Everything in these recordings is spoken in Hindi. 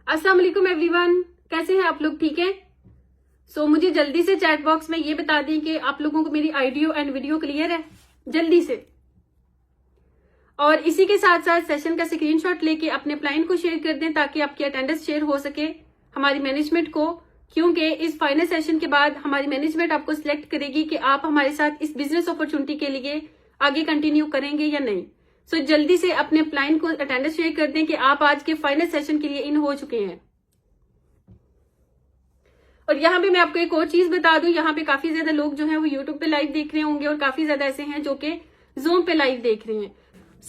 अस्सलाम वालेकुम एवरीवन, कैसे हैं आप लोग? ठीक है। मुझे जल्दी से चैट बॉक्स में ये बता दें कि आप लोगों को मेरी ऑडियो एंड वीडियो क्लियर है, जल्दी से। और इसी के साथ साथ सेशन का स्क्रीनशॉट लेके अपने अपलाइन को शेयर कर दें ताकि आपकी अटेंडेंस शेयर हो सके हमारी मैनेजमेंट को, क्योंकि इस फाइनल सेशन के बाद हमारी मैनेजमेंट आपको सिलेक्ट करेगी कि आप हमारे साथ इस बिजनेस अपॉर्चुनिटी के लिए आगे कंटिन्यू करेंगे या नहीं। जल्दी से अपने अपलाइन को अटेंडेंस शेयर कर दें कि आप आज के फाइनल सेशन के लिए इन हो चुके हैं। और यहाँ पे मैं आपको एक और चीज बता दूं, यहाँ पे काफी ज्यादा लोग जो हैं वो यूट्यूब पे लाइव देख रहे होंगे और काफी ज्यादा ऐसे हैं जो कि जूम पे लाइव देख रहे हैं।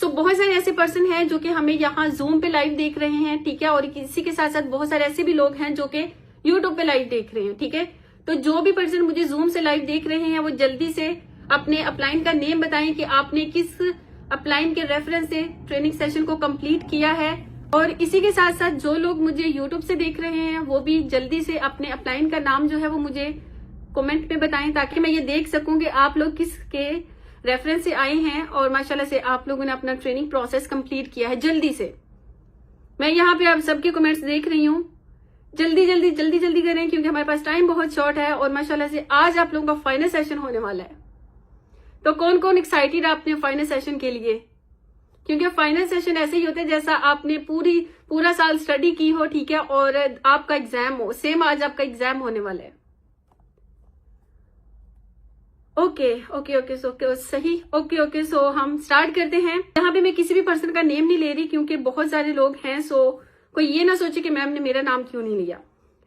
बहुत सारे ऐसे पर्सन हैं जो कि हमें यहाँ जूम पे लाइव देख रहे हैं, ठीक है। और इसी के साथ साथ बहुत सारे ऐसे भी लोग हैं जो कि यूट्यूब पे लाइव देख रहे हैं, ठीक है। तो जो भी पर्सन मुझे जूम से लाइव देख रहे हैं वो जल्दी से अपने अपलाइन का नेम बताएं कि आपने किस अपलाइन के रेफरेंस से ट्रेनिंग सेशन को कंप्लीट किया है। और इसी के साथ साथ जो लोग मुझे यूट्यूब से देख रहे हैं वो भी जल्दी से अपने अपलाइन का नाम जो है वो मुझे कमेंट में बताएं ताकि मैं ये देख सकूं कि आप लोग किसके रेफरेंस से आए हैं और माशाल्लाह से आप लोगों ने अपना ट्रेनिंग प्रोसेस कंप्लीट किया है। जल्दी से मैं यहाँ पे आप सबके कमेंट्स देख रही हूँ, जल्दी जल्दी जल्दी जल्दी करें क्योंकि हमारे पास टाइम बहुत शॉर्ट है और माशाल्लाह से आज आप लोगों का फाइनल सेशन होने वाला है। तो कौन कौन एक्साइटेड है अपने फाइनल सेशन के लिए? क्योंकि फाइनल सेशन ऐसे ही होते हैं जैसा आपने पूरा साल स्टडी की हो, ठीक है, और आपका एग्जाम हो, सेम आज आपका एग्जाम होने वाला है। ओके ओके ओके सही। ओके हम स्टार्ट करते हैं। यहाँ पे मैं किसी भी पर्सन का नेम नहीं ले रही क्योंकि बहुत सारे लोग हैं, कोई ये ना सोचे कि मैम ने मेरा नाम क्यों नहीं लिया,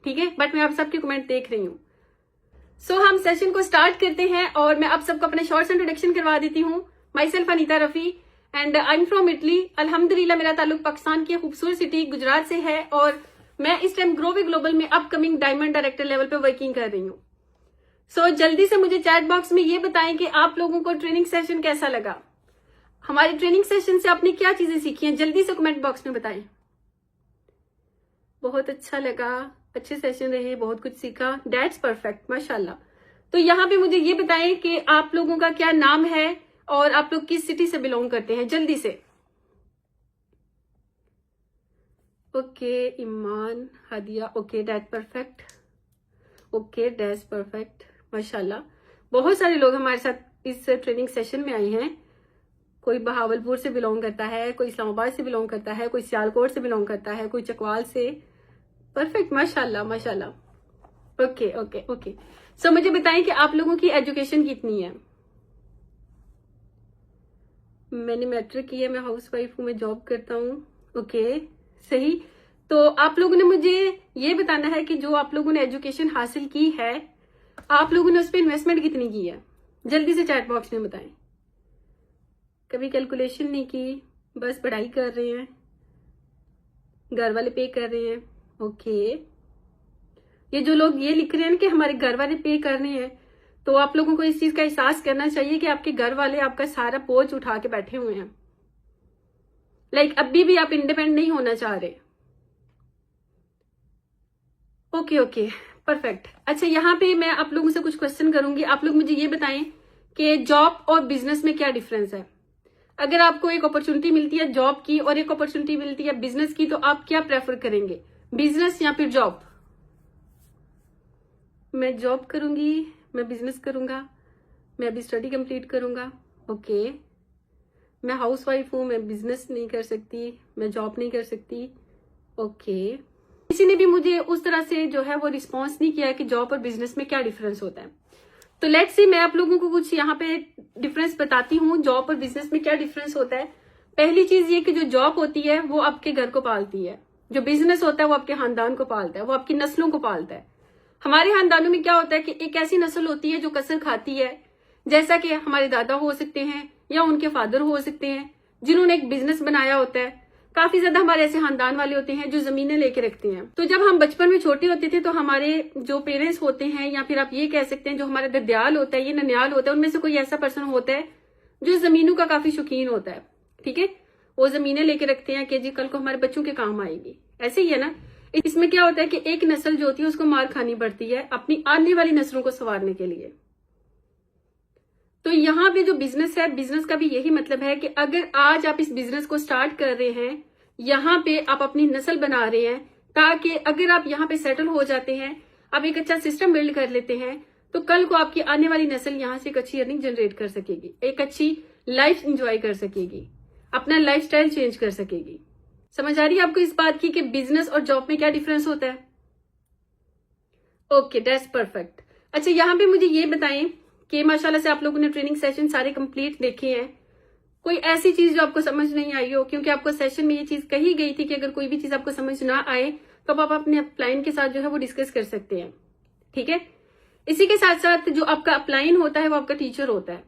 ठीक है। बट मैं आप सबके कमेंट देख रही हूँ। हम सेशन को स्टार्ट करते हैं और मैं आप सबको अपने शॉर्ट्स इंट्रोडक्शन करवा देती हूँ। My self Anita Rafi and I am from Italy. अल्हम्दुलिल्लाह मेरा ताल्लुक पाकिस्तान की खूबसूरत सिटी गुजरात से है और मैं इस टाइम ग्रोवी ग्लोबल में अपकमिंग डायमंड डायरेक्टर लेवल पे वर्किंग कर रही हूँ। जल्दी से मुझे चैट बॉक्स में ये बताएं कि आप लोगों को ट्रेनिंग सेशन कैसा लगा, हमारी ट्रेनिंग सेशन से आपने क्या चीजें सीखी हैं, जल्दी से कमेंट बॉक्स में बताएं। बहुत अच्छा लगा, अच्छे सेशन रहे, बहुत कुछ सीखा, दैट्स परफेक्ट, माशाल्लाह। तो यहाँ पे मुझे ये बताएं कि आप लोगों का क्या नाम है और आप लोग किस सिटी से बिलोंग करते हैं, जल्दी से। Okay Iman, Hadia, okay that perfect, okay that's perfect, माशाल्लाह। बहुत सारे लोग हमारे साथ इस ट्रेनिंग सेशन में आए हैं। कोई बहावलपुर से बिलोंग करता है, कोई इस्लामाबाद से बिलोंग करता है, कोई सियालकोट से बिलोंग करता है, कोई चकवाल से। परफेक्ट, माशाल्लाह माशाल्लाह। ओके ओके ओके मुझे बताएं कि आप लोगों की एजुकेशन कितनी है। मैंने मैट्रिक की है, मैं हाउस वाइफ हूँ, मैं जॉब करता हूँ। ओके सही। तो आप लोगों ने मुझे ये बताना है कि जो आप लोगों ने एजुकेशन हासिल की है आप लोगों ने उस पर इन्वेस्टमेंट कितनी की है, जल्दी से चैट बॉक्स में बताएं। कभी कैलकुलेशन नहीं की, बस पढ़ाई कर रहे हैं, घर वाले पे कर रहे हैं। ओके ये जो लोग ये लिख रहे हैं कि हमारे घर वाले पे कर रहे हैं, तो आप लोगों को इस चीज का एहसास करना चाहिए कि आपके घर वाले आपका सारा बोझ उठा के बैठे हुए हैं। अभी भी आप इंडिपेंडेंट नहीं होना चाह रहे। Okay perfect. अच्छा यहाँ पे मैं आप लोगों से कुछ क्वेश्चन करूंगी, आप लोग मुझे ये बताएं कि जॉब और बिजनेस में क्या डिफरेंस है। अगर आपको एक अपॉर्चुनिटी मिलती है जॉब की और एक अपॉर्चुनिटी मिलती है बिजनेस की, तो आप क्या प्रेफर करेंगे, बिजनेस या फिर जॉब? मैं जॉब करूंगी, मैं बिजनेस करूंगा, मैं अभी स्टडी कंप्लीट करूंगा। ओके मैं हाउस वाइफ हूं, मैं बिजनेस नहीं कर सकती, मैं जॉब नहीं कर सकती। ओके किसी ने भी मुझे उस तरह से जो है वो रिस्पॉन्स नहीं किया कि जॉब और बिजनेस में क्या डिफरेंस होता है। तो लेट्स सी मैं आप लोगों को कुछ यहाँ पे डिफरेंस बताती हूँ, जॉब और बिजनेस में क्या डिफरेंस होता है। पहली चीज ये कि जो जॉब होती है वो आपके घर को पालती है, जो बिजनेस होता है वो आपके खानदान को पालता है, वो आपकी नस्लों को पालता है। हमारे खानदानों में क्या होता है कि एक ऐसी नस्ल होती है जो कसर खाती है, जैसा कि हमारे दादा हो सकते हैं या उनके फादर हो सकते हैं जिन्होंने एक बिजनेस बनाया होता है। काफी ज्यादा हमारे ऐसे खानदान वाले होते हैं जो जमीनें लेके रखते हैं। तो जब हम बचपन में छोटे होते थे तो हमारे जो पेरेंट्स होते हैं या फिर आप ये कह सकते हैं जो हमारा ददियाल होता है, ये ननियाल होता है, उनमें से कोई ऐसा पर्सन होता है जो जमीनों का काफी शौकीन होता है, ठीक है। वो जमीनें लेके रखते हैं कि जी कल को हमारे बच्चों के काम आएगी। ऐसे ही है ना। इसमें क्या होता है कि एक नस्ल जो होती है उसको मार खानी पड़ती है अपनी आने वाली नस्लों को संवारने के लिए। तो यहाँ पे जो बिजनेस है, बिजनेस का भी यही मतलब है कि अगर आज आप इस बिजनेस को स्टार्ट कर रहे हैं, यहाँ पे आप अपनी नस्ल बना रहे हैं, ताकि अगर आप यहाँ पे सेटल हो जाते हैं, आप एक अच्छा सिस्टम बिल्ड कर लेते हैं, तो कल को आपकी आने वाली नस्ल यहाँ से एक अच्छी अर्निंग जनरेट कर सकेगी, एक अच्छी लाइफ एंजॉय कर सकेगी, अपना लाइफस्टाइल चेंज कर सकेगी। समझ आ रही है आपको इस बात की कि बिजनेस और जॉब में क्या डिफरेंस होता है? Okay, that's perfect. अच्छा, यहाँ पे मुझे ये बताएं कि माशाल्लाह से आप लोगों ने ट्रेनिंग सेशन सारे कंप्लीट देखे हैं। कोई ऐसी चीज जो आपको समझ नहीं आई हो, क्योंकि आपको सेशन में ये चीज कही गई थी कि अगर कोई भी चीज आपको समझ ना आए तो आप अपने अपलाइन के साथ जो है वो डिस्कस कर सकते हैं, ठीक है। इसी के साथ साथ जो आपका अपलाइन होता है वो आपका टीचर होता है,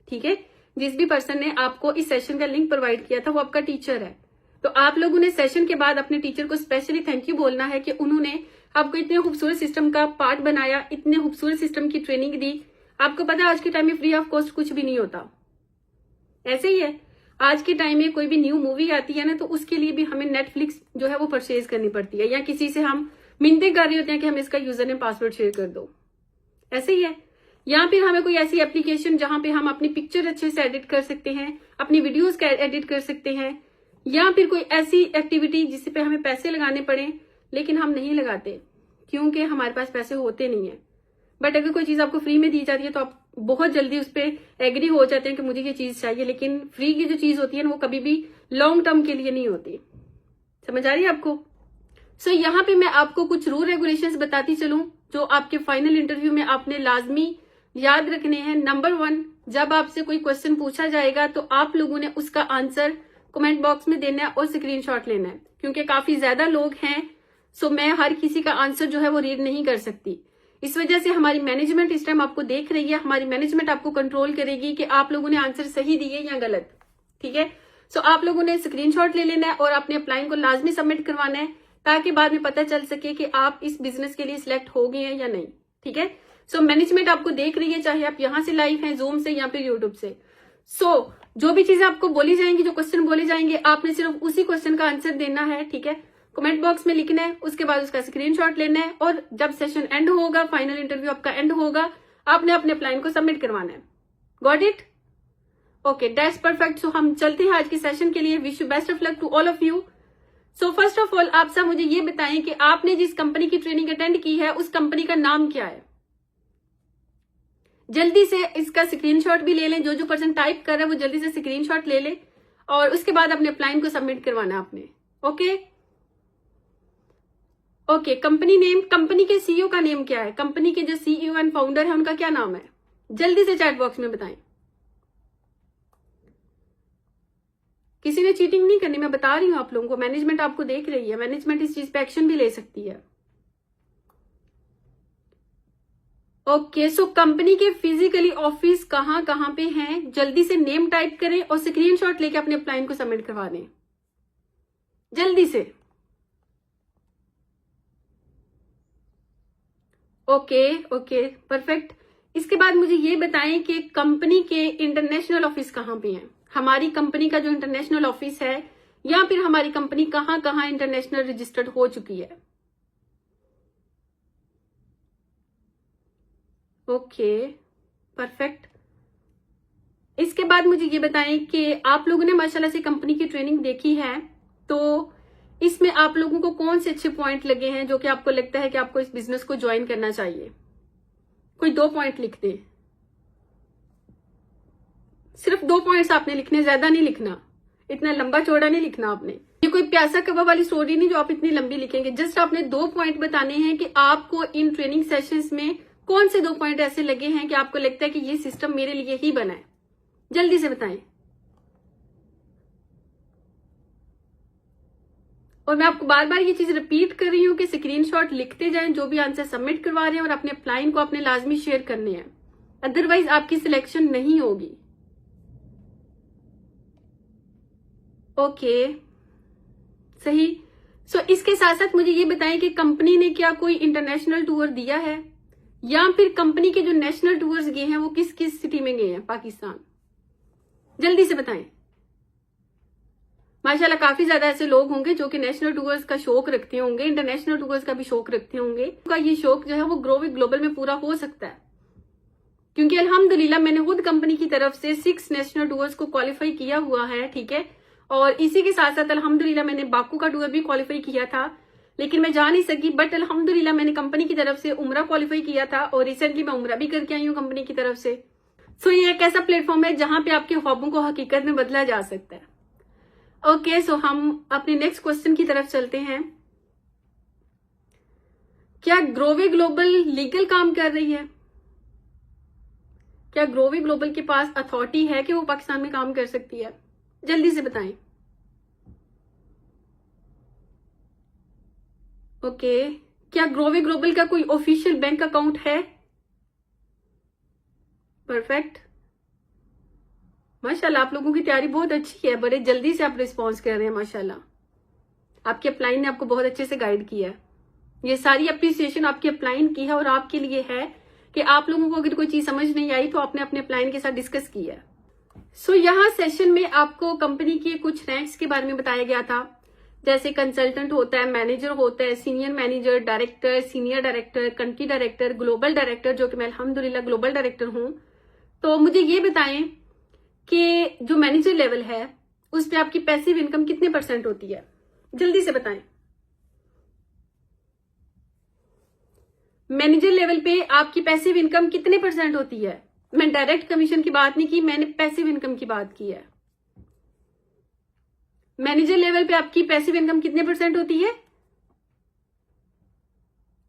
ठीक है। जिस भी पर्सन ने आपको इस सेशन का लिंक प्रोवाइड किया था वो आपका टीचर है। तो आप लोगों ने सेशन के बाद अपने टीचर को स्पेशली थैंक यू बोलना है कि उन्होंने आपको इतने खूबसूरत सिस्टम का पार्ट बनाया, इतने खूबसूरत सिस्टम की ट्रेनिंग दी। आपको पता है आज के टाइम में फ्री ऑफ कॉस्ट कुछ भी नहीं होता। ऐसे ही है, आज के टाइम में कोई भी न्यू मूवी आती है ना, तो उसके लिए भी हमें नेटफ्लिक्स जो है वो परचेज करनी पड़ती है, या किसी से हम मिन्नतें कर रहे होते हैं कि हमें इसका यूजर नेम पासवर्ड शेयर कर दो। ऐसे ही है, या फिर हमें कोई ऐसी एप्लीकेशन जहां पे हम अपनी पिक्चर अच्छे से एडिट कर सकते हैं, अपनी वीडियोस का एडिट कर सकते हैं, या फिर कोई ऐसी एक्टिविटी जिस पे हमें पैसे लगाने पड़े लेकिन हम नहीं लगाते क्योंकि हमारे पास पैसे होते नहीं है। बट अगर कोई चीज आपको फ्री में दी जाती है तो आप बहुत जल्दी उस पर एग्री हो जाते हैं कि मुझे ये चीज चाहिए, लेकिन फ्री की जो चीज होती है ना वो कभी भी लॉन्ग टर्म के लिए नहीं होती। समझ आ रही है आपको? सो यहाँ पे मैं आपको कुछ रूल रेगुलेशंस बताती चलूं जो आपके फाइनल इंटरव्यू में आपने लाजमी याद रखने हैं। नंबर 1, जब आपसे कोई क्वेश्चन पूछा जाएगा तो आप लोगों ने उसका आंसर कमेंट बॉक्स में देना है और स्क्रीनशॉट लेना है, क्योंकि काफी ज्यादा लोग हैं। सो मैं हर किसी का आंसर जो है वो रीड नहीं कर सकती। इस वजह से हमारी मैनेजमेंट इस टाइम आपको देख रही है, हमारी मैनेजमेंट आपको कंट्रोल करेगी कि आप लोगों ने आंसर सही दिए या गलत, ठीक है। सो आप लोगों ने स्क्रीनशॉट ले लेना है और अपने अपलाइन को लाजमी सबमिट करवाना है, ताकि बाद में पता चल सके कि आप इस बिजनेस के लिए सिलेक्ट हो गए हैं या नहीं, ठीक है। सो मैनेजमेंट आपको देख रही है, चाहे आप यहाँ से लाइव हैं, जूम से या फिर यूट्यूब से। सो जो भी चीजें आपको बोली जाएंगी, जो क्वेश्चन बोले जाएंगे, आपने सिर्फ उसी क्वेश्चन का आंसर देना है, ठीक है। कमेंट बॉक्स में लिखना है, उसके बाद उसका स्क्रीनशॉट लेना है, और जब सेशन एंड होगा, फाइनल इंटरव्यू आपका एंड होगा, आपने अपने अपलाइन को सबमिट करवाना है। Got it? Okay, that's perfect. So हम चलते हैं आज के सेशन के लिए। Wish you best of luck to all of you. So first of all आप सब मुझे ये बताएं कि आपने जिस कंपनी की ट्रेनिंग अटेंड की है उस कंपनी का नाम क्या है। जल्दी से इसका स्क्रीनशॉट भी ले लें, जो पर्सन टाइप कर रहा है वो जल्दी से स्क्रीनशॉट ले ले, और उसके बाद अपने अपलाइन को सबमिट करवाना आपने। Okay okay, company name, company के सीईओ का नेम क्या है, कंपनी के जो सीईओ एंड फाउंडर है उनका क्या नाम है, जल्दी से चैट बॉक्स में बताएं। किसी ने चीटिंग नहीं करनी, मैं बता रही हूं आप लोगों को, मैनेजमेंट आपको देख रही है, मैनेजमेंट इस चीज पे एक्शन भी ले सकती है। ओके, सो कंपनी के फिजिकली ऑफिस कहां कहां पे हैं, जल्दी से नेम टाइप करें और स्क्रीनशॉट लेके अपने अपलाइन को सबमिट करवा दें जल्दी से। Okay perfect. इसके बाद मुझे ये बताएं कि कंपनी के इंटरनेशनल ऑफिस कहां पे हैं, हमारी कंपनी का जो इंटरनेशनल ऑफिस है, या फिर हमारी कंपनी कहां कहां इंटरनेशनल रजिस्टर्ड हो चुकी है। Okay perfect. इसके बाद मुझे ये बताएं कि आप लोगों ने माशाल्लाह से कंपनी की ट्रेनिंग देखी है, तो इसमें आप लोगों को कौन से अच्छे पॉइंट लगे हैं जो कि आपको लगता है कि आपको इस बिजनेस को ज्वाइन करना चाहिए। कोई 2 पॉइंट लिख दे, सिर्फ 2 पॉइंट्स आपने लिखने, ज्यादा नहीं लिखना, इतना लंबा चौड़ा नहीं लिखना आपने। ये कोई प्यासा कबाब वाली स्टोरी नहीं जो आप इतनी लंबी लिखेंगे। जस्ट आपने 2 पॉइंट बताने हैं कि आपको इन ट्रेनिंग सेशंस में कौन से 2 पॉइंट ऐसे लगे हैं कि आपको लगता है कि ये सिस्टम मेरे लिए ही बना है। जल्दी से बताएं। और मैं आपको बार बार ये चीज रिपीट कर रही हूं कि स्क्रीनशॉट लिखते जाएं जो भी आंसर सबमिट करवा रहे हैं, और अपने अपलाइन को अपने लाजमी शेयर करने हैं, अदरवाइज आपकी सिलेक्शन नहीं होगी। ओके सही। सो इसके साथ साथ मुझे ये बताएं कि कंपनी ने क्या कोई इंटरनेशनल टूर दिया है, या फिर कंपनी के जो नेशनल टूर्स गए हैं वो किस किस सिटी में गए हैं पाकिस्तान। जल्दी से बताएं। माशाल्लाह काफी ज्यादा ऐसे लोग होंगे जो कि नेशनल टूर्स का शौक रखते होंगे, इंटरनेशनल टूर्स का भी शौक रखते होंगे। उनका ये शौक जो है वो ग्रो विद ग्लोबल में पूरा हो सकता है, क्योंकि अल्हम्दुलिल्लाह मैंने खुद कंपनी की तरफ से 6 नेशनल टूर्स को क्वालिफाई किया हुआ है, ठीक है। और इसी के साथ साथ अल्हम्दुलिल्लाह मैंने बाकू का टूर भी क्वालिफाई किया था। लेकिन मैं जा नहीं सकी। बट अल्हम्दुलिल्लाह मैंने कंपनी की तरफ से उम्रा क्वालिफाई किया था और रिसेंटली मैं उम्रा भी करके आई हूँ कंपनी की तरफ से। सो ये एक ऐसा प्लेटफॉर्म है जहां पे आपके ख्वाबों को हकीकत में बदला जा सकता है। ओके, सो हम अपने नेक्स्ट क्वेश्चन की तरफ चलते हैं। क्या ग्रोवे ग्लोबल लीगल काम कर रही है? क्या ग्रोवे ग्लोबल के पास अथॉरिटी है कि वो पाकिस्तान में काम कर सकती है? जल्दी से बताएं। ओके, क्या ग्रोवे ग्लोबल का कोई ऑफिशियल बैंक अकाउंट है? परफेक्ट, माशाल्लाह आप लोगों की तैयारी बहुत अच्छी है, बड़े जल्दी से आप रिस्पॉन्स कर रहे हैं माशाल्लाह। आपके अपलाइन ने आपको बहुत अच्छे से गाइड किया है। ये सारी अप्रिसिएशन आपकी अपलाइन की है और आपके लिए है कि आप लोगों को अगर कोई चीज समझ नहीं आई तो आपने अपने अपलाइन के साथ डिस्कस किया है। सो यहाँ सेशन में आपको कंपनी के कुछ रैंक्स के बारे में बताया गया था, जैसे कंसल्टेंट होता है, मैनेजर होता है, senior manager, director, senior director, country director, global director, जो कि मैं अल्हम्दुलिल्लाह ग्लोबल डायरेक्टर हूं। तो मुझे ये बताएं कि जो मैनेजर लेवल है उस पर आपकी पैसिव इनकम कितने % होती है? जल्दी से बताएं। मैनेजर लेवल पे आपकी पैसिव इनकम कितने % होती है? मैं डायरेक्ट कमीशन की बात नहीं की, मैंने पैसिव इनकम की बात की है। मैनेजर लेवल पे आपकी पैसिव इनकम कितने % होती है?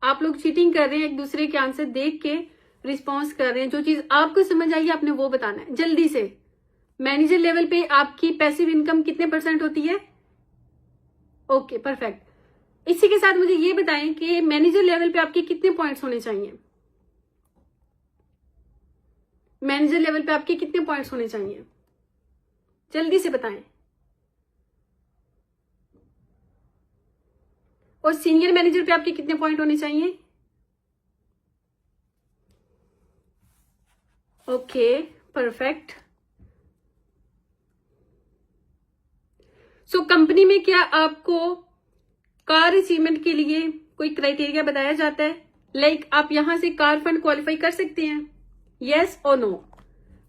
आप लोग चीटिंग कर रहे हैं, एक दूसरे के आंसर देख के रिस्पॉन्स कर रहे हैं। जो चीज आपको समझ आई आपने वो बताना है जल्दी से। मैनेजर लेवल पे आपकी पैसिव इनकम कितने % होती है? Okay, perfect. इसी के साथ मुझे ये बताएं कि मैनेजर लेवल पे आपके कितने पॉइंट्स होने चाहिए? मैनेजर लेवल पे आपके कितने पॉइंट्स होने चाहिए? जल्दी से बताएं। और सीनियर मैनेजर पे आपके कितने पॉइंट होने चाहिए? Okay, perfect. सो कंपनी में क्या आपको कार अचीवमेंट के लिए कोई क्राइटेरिया बताया जाता है? लाइक आप यहां से कार फंड क्वालिफाई कर सकते हैं? यस और नो,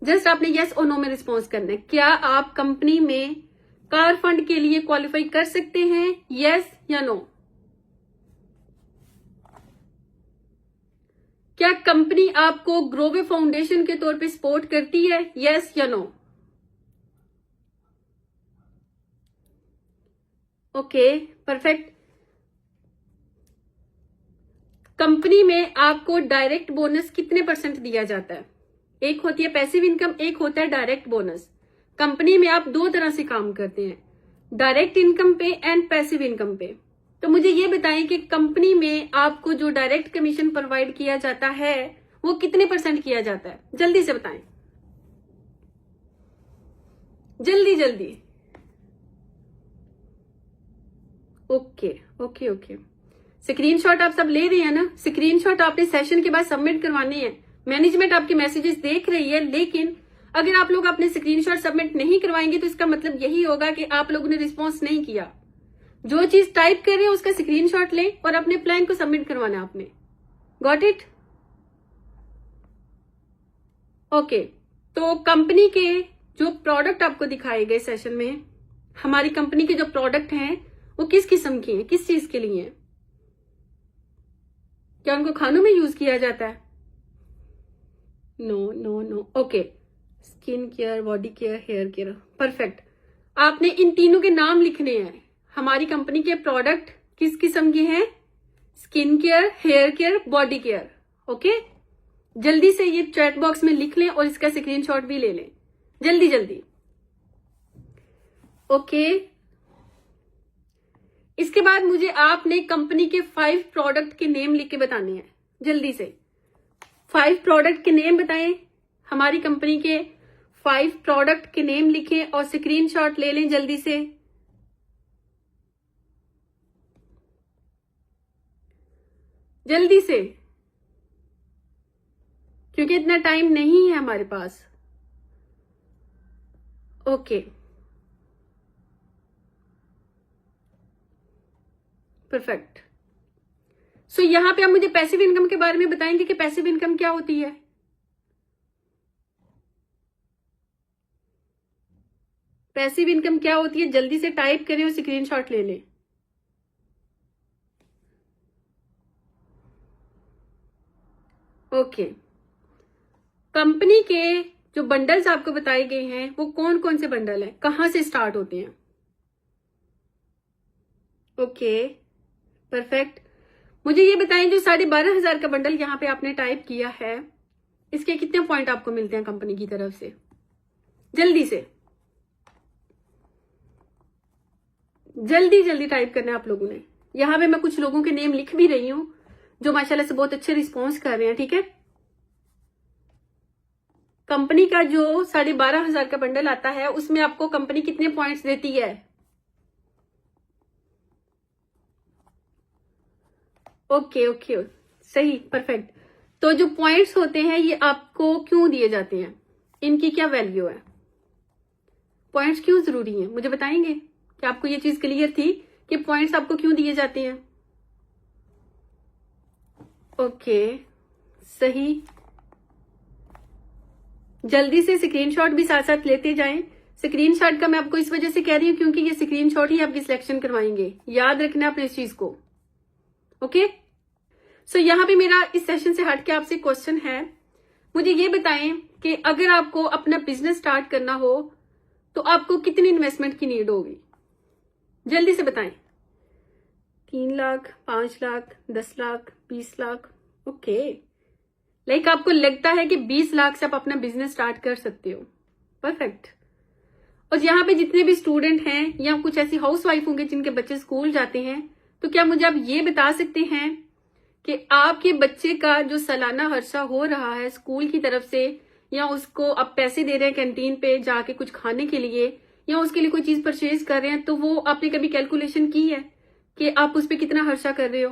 जस्ट आपने यस और नो में रिस्पॉन्स करना है। क्या आप कंपनी में कार फंड के लिए क्वालिफाई कर सकते हैं? यस या नो? क्या कंपनी आपको ग्रोवे फाउंडेशन के तौर पे सपोर्ट करती है? यस या नो? Okay, perfect. कंपनी में आपको डायरेक्ट बोनस कितने % दिया जाता है? एक होती है पैसिव इनकम, एक होता है डायरेक्ट बोनस। कंपनी में आप दो तरह से काम करते हैं, डायरेक्ट इनकम पे एंड पैसिव इनकम पे। तो मुझे ये बताएं कि कंपनी में आपको जो डायरेक्ट कमीशन प्रोवाइड किया जाता है वो कितने % किया जाता है? जल्दी से बताएं, जल्दी जल्दी। ओके ओके ओके, स्क्रीनशॉट आप सब ले रहे हैं ना? स्क्रीनशॉट आपने सेशन के बाद सबमिट करवाने हैं। मैनेजमेंट आपके मैसेजेस देख रही है, लेकिन अगर आप लोग अपने स्क्रीनशॉट सबमिट नहीं करवाएंगे तो इसका मतलब यही होगा कि आप लोगों ने रिस्पॉन्स नहीं किया। जो चीज टाइप कर रहे हैं उसका स्क्रीनशॉट लें और अपने प्लान को सबमिट करवाना आपने। Got it? ओके, तो कंपनी के जो प्रोडक्ट आपको दिखाए गए सेशन में, हमारी कंपनी के जो प्रोडक्ट हैं वो किस किस्म के हैं, किस चीज के लिए हैं? क्या उनको खानों में यूज किया जाता है? No no no. Okay, skin care, body care, hair care, perfect. आपने इन तीनों के नाम लिखने हैं। हमारी कंपनी के प्रोडक्ट किस किस्म के हैं? Skin care, hair care, body care. Okay, जल्दी से ये चैट बॉक्स में लिख लें और इसका स्क्रीनशॉट भी ले लें, जल्दी जल्दी। ओके, इसके बाद मुझे आपने कंपनी के 5 प्रोडक्ट के नेम लिख के बताने हैं, जल्दी से। 5 प्रोडक्ट के नेम बताएं। हमारी कंपनी के 5 प्रोडक्ट के नेम लिखें और स्क्रीनशॉट ले लें जल्दी से। जल्दी से, क्योंकि इतना टाइम नहीं है हमारे पास। Okay, perfect. सो यहां पे आप मुझे पैसिव इनकम के बारे में बताएंगे कि पैसिव इनकम क्या होती है? पैसिव इनकम क्या होती है? जल्दी से टाइप करें और स्क्रीनशॉट ले लें। ओके, कंपनी के जो बंडल्स आपको बताए गए हैं वो कौन कौन से बंडल हैं, कहां से स्टार्ट होते हैं? Okay, perfect. मुझे ये बताएं, जो 12,500 का बंडल यहाँ पे आपने टाइप किया है, इसके कितने पॉइंट आपको मिलते हैं कंपनी की तरफ से? जल्दी से, जल्दी जल्दी टाइप करना है आप लोगों ने। यहाँ पे मैं कुछ लोगों के नेम लिख भी रही हूं जो माशाल्लाह से बहुत अच्छे रिस्पॉन्स कर रहे हैं, ठीक है। कंपनी का जो 12,500 का बंडल आता है उसमें आपको कंपनी कितने पॉइंट्स देती है? ओके ओके, सही, परफेक्ट। तो जो पॉइंट्स होते हैं ये आपको क्यों दिए जाते हैं, इनकी क्या वैल्यू है, पॉइंट्स क्यों जरूरी है, मुझे बताएंगे? क्या आपको ये चीज क्लियर थी कि पॉइंट्स आपको क्यों दिए जाते हैं? ओके, सही। जल्दी से स्क्रीनशॉट भी साथ साथ लेते जाएं। स्क्रीनशॉट का मैं आपको इस वजह से कह रही हूं क्योंकि ये स्क्रीनशॉट ही आपकी सिलेक्शन करवाएंगे, याद रखना अपने इस चीज को। ओके, सो यहाँ पे मेरा इस सेशन से हट के आपसे क्वेश्चन है, मुझे ये बताएं कि अगर आपको अपना बिजनेस स्टार्ट करना हो तो आपको कितनी इन्वेस्टमेंट की नीड होगी? जल्दी से बताएं। 3 लाख, 5 लाख, 10 लाख, 20 लाख? ओके, लाइक आपको लगता है कि 20 लाख से आप अपना बिजनेस स्टार्ट कर सकते हो, परफेक्ट। और यहाँ पे जितने भी स्टूडेंट हैं या कुछ ऐसी हाउस वाइफ होंगे जिनके बच्चे स्कूल जाते हैं, तो क्या मुझे आप ये बता सकते हैं कि आपके बच्चे का जो सालाना खर्चा हो रहा है स्कूल की तरफ से, या उसको आप पैसे दे रहे हैं कैंटीन पे जाके कुछ खाने के लिए, या उसके लिए कोई चीज परचेज कर रहे हैं, तो वो आपने कभी कैलकुलेशन की है कि आप उस पर कितना खर्चा कर रहे हो?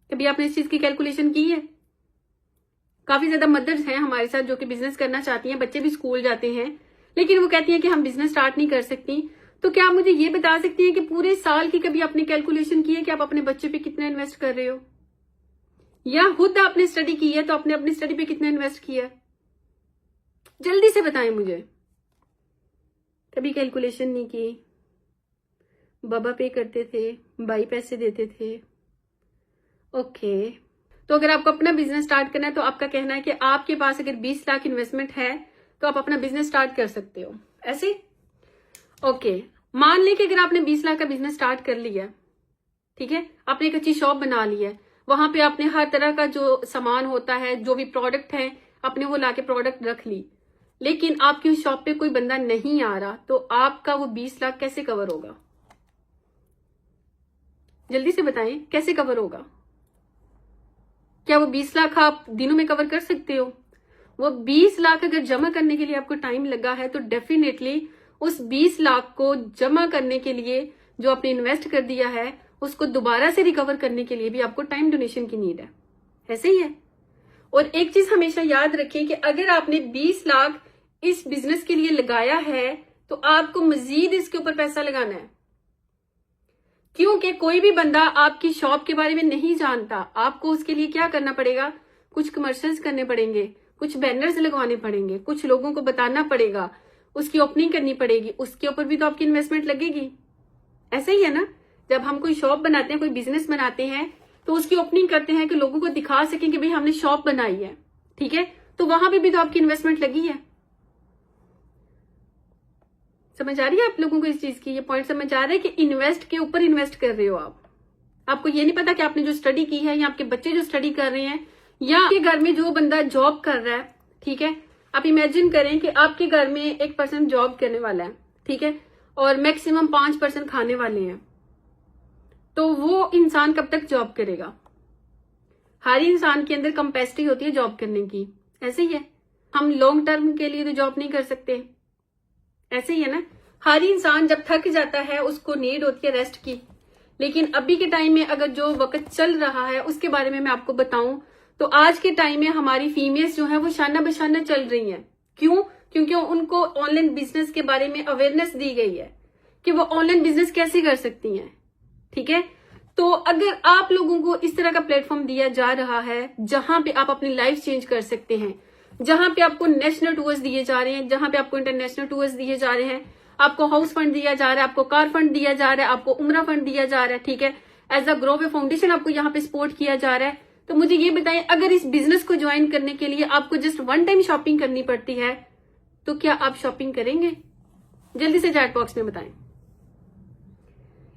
कभी आपने इस चीज की कैलकुलेशन की है? काफी ज्यादा मदर्स हैं हमारे साथ जो कि बिजनेस करना चाहती हैं, बच्चे भी स्कूल जाते हैं, लेकिन वो कहती हैं कि हम बिजनेस स्टार्ट नहीं कर सकती। तो क्या आप मुझे ये बता सकती हैं कि पूरे साल की कभी आपने कैलकुलेशन की है कि आप अपने बच्चे पे कितना इन्वेस्ट कर रहे हो? या खुद आपने स्टडी की है तो आपने अपनी स्टडी पे कितना इन्वेस्ट किया है? जल्दी से बताएं मुझे। कभी कैलकुलेशन नहीं की, बाबा पे करते थे, भाई पैसे देते थे। ओके, तो अगर आपको अपना बिजनेस स्टार्ट करना है तो आपका कहना है कि आपके पास अगर 20 लाख इन्वेस्टमेंट है तो आप अपना बिजनेस स्टार्ट कर सकते हो, ऐसे? ओके, मान लें कि अगर आपने 20 लाख का बिजनेस स्टार्ट कर लिया, ठीक है, आपने एक अच्छी शॉप बना ली है, वहां पे आपने हर तरह का जो सामान होता है, जो भी प्रोडक्ट है, आपने वो लाके प्रोडक्ट रख ली, लेकिन आपकी उस शॉप पे कोई बंदा नहीं आ रहा, तो आपका वो 20 लाख कैसे कवर होगा? जल्दी से बताएं, कैसे कवर होगा? क्या वो 20 लाख आप दिनों में कवर कर सकते हो? वो 20 लाख अगर जमा करने के लिए आपको टाइम लगा है तो डेफिनेटली उस 20 लाख को जमा करने के लिए जो आपने इन्वेस्ट कर दिया है उसको दोबारा से रिकवर करने के लिए भी आपको टाइम डोनेशन की नीड है, ऐसे ही है। और एक चीज हमेशा याद रखें कि अगर आपने 20 लाख इस बिजनेस के लिए लगाया है तो आपको मजीद इसके ऊपर पैसा लगाना है, क्योंकि कोई भी बंदा आपकी शॉप के बारे में नहीं जानता। आपको उसके लिए क्या करना पड़ेगा? कुछ कमर्शियल्स करने पड़ेंगे, कुछ बैनर्स लगवाने पड़ेंगे, कुछ लोगों को बताना पड़ेगा, उसकी ओपनिंग करनी पड़ेगी, उसके ऊपर भी तो आपकी इन्वेस्टमेंट लगेगी, ऐसे ही है ना। जब हम कोई शॉप बनाते हैं, कोई बिजनेस बनाते हैं, तो उसकी ओपनिंग करते हैं कि लोगों को दिखा सकें कि भाई हमने शॉप बनाई है, ठीक है, तो वहां पे भी तो आपकी इन्वेस्टमेंट लगी है। समझ आ रही है आप लोगों को इस चीज की? ये पॉइंट समझ आ रहा है कि इन्वेस्ट के ऊपर इन्वेस्ट कर रहे हो आप। आपको ये नहीं पता कि आपने जो स्टडी की है या आपके बच्चे जो स्टडी कर रहे हैं या आपके घर में जो बंदा जॉब कर रहा है, ठीक है, आप इमेजिन करें कि आपके घर में 1% जॉब करने वाला है, ठीक है, और मैक्सिमम 5% खाने वाले हैं, तो वो इंसान कब तक जॉब करेगा? हर इंसान के अंदर कैपेसिटी होती है जॉब करने की, ऐसे ही है। हम लॉन्ग टर्म के लिए तो जॉब नहीं कर सकते, ऐसे ही है ना। हर इंसान जब थक जाता है उसको नीड होती है रेस्ट की, लेकिन अभी के टाइम में अगर जो वक्त चल रहा है उसके बारे में मैं आपको बताऊं तो आज के टाइम में हमारी फीमेल्स जो है वो शाना बशाना चल रही हैं। क्यों? क्योंकि उनको ऑनलाइन बिजनेस के बारे में अवेयरनेस दी गई है कि वो ऑनलाइन बिजनेस कैसे कर सकती हैं, ठीक है। तो अगर आप लोगों को इस तरह का प्लेटफॉर्म दिया जा रहा है जहां पे आप अपनी लाइफ चेंज कर सकते हैं, जहां पे आपको नेशनल टूर्स दिए जा रहे हैं, जहां पे आपको इंटरनेशनल टूर्स दिए जा रहे हैं, आपको हाउस फंड दिया जा रहा है, आपको कार फंड दिया जा रहा है, आपको उम्रा फंड दिया जा रहा है, ठीक है, एज अ ग्रोवे फाउंडेशन आपको यहाँ पे सपोर्ट किया जा रहा है, तो मुझे ये बताएं, अगर इस बिजनेस को ज्वाइन करने के लिए आपको जस्ट वन टाइम शॉपिंग करनी पड़ती है तो क्या आप शॉपिंग करेंगे? जल्दी से चैट बॉक्स में बताएं।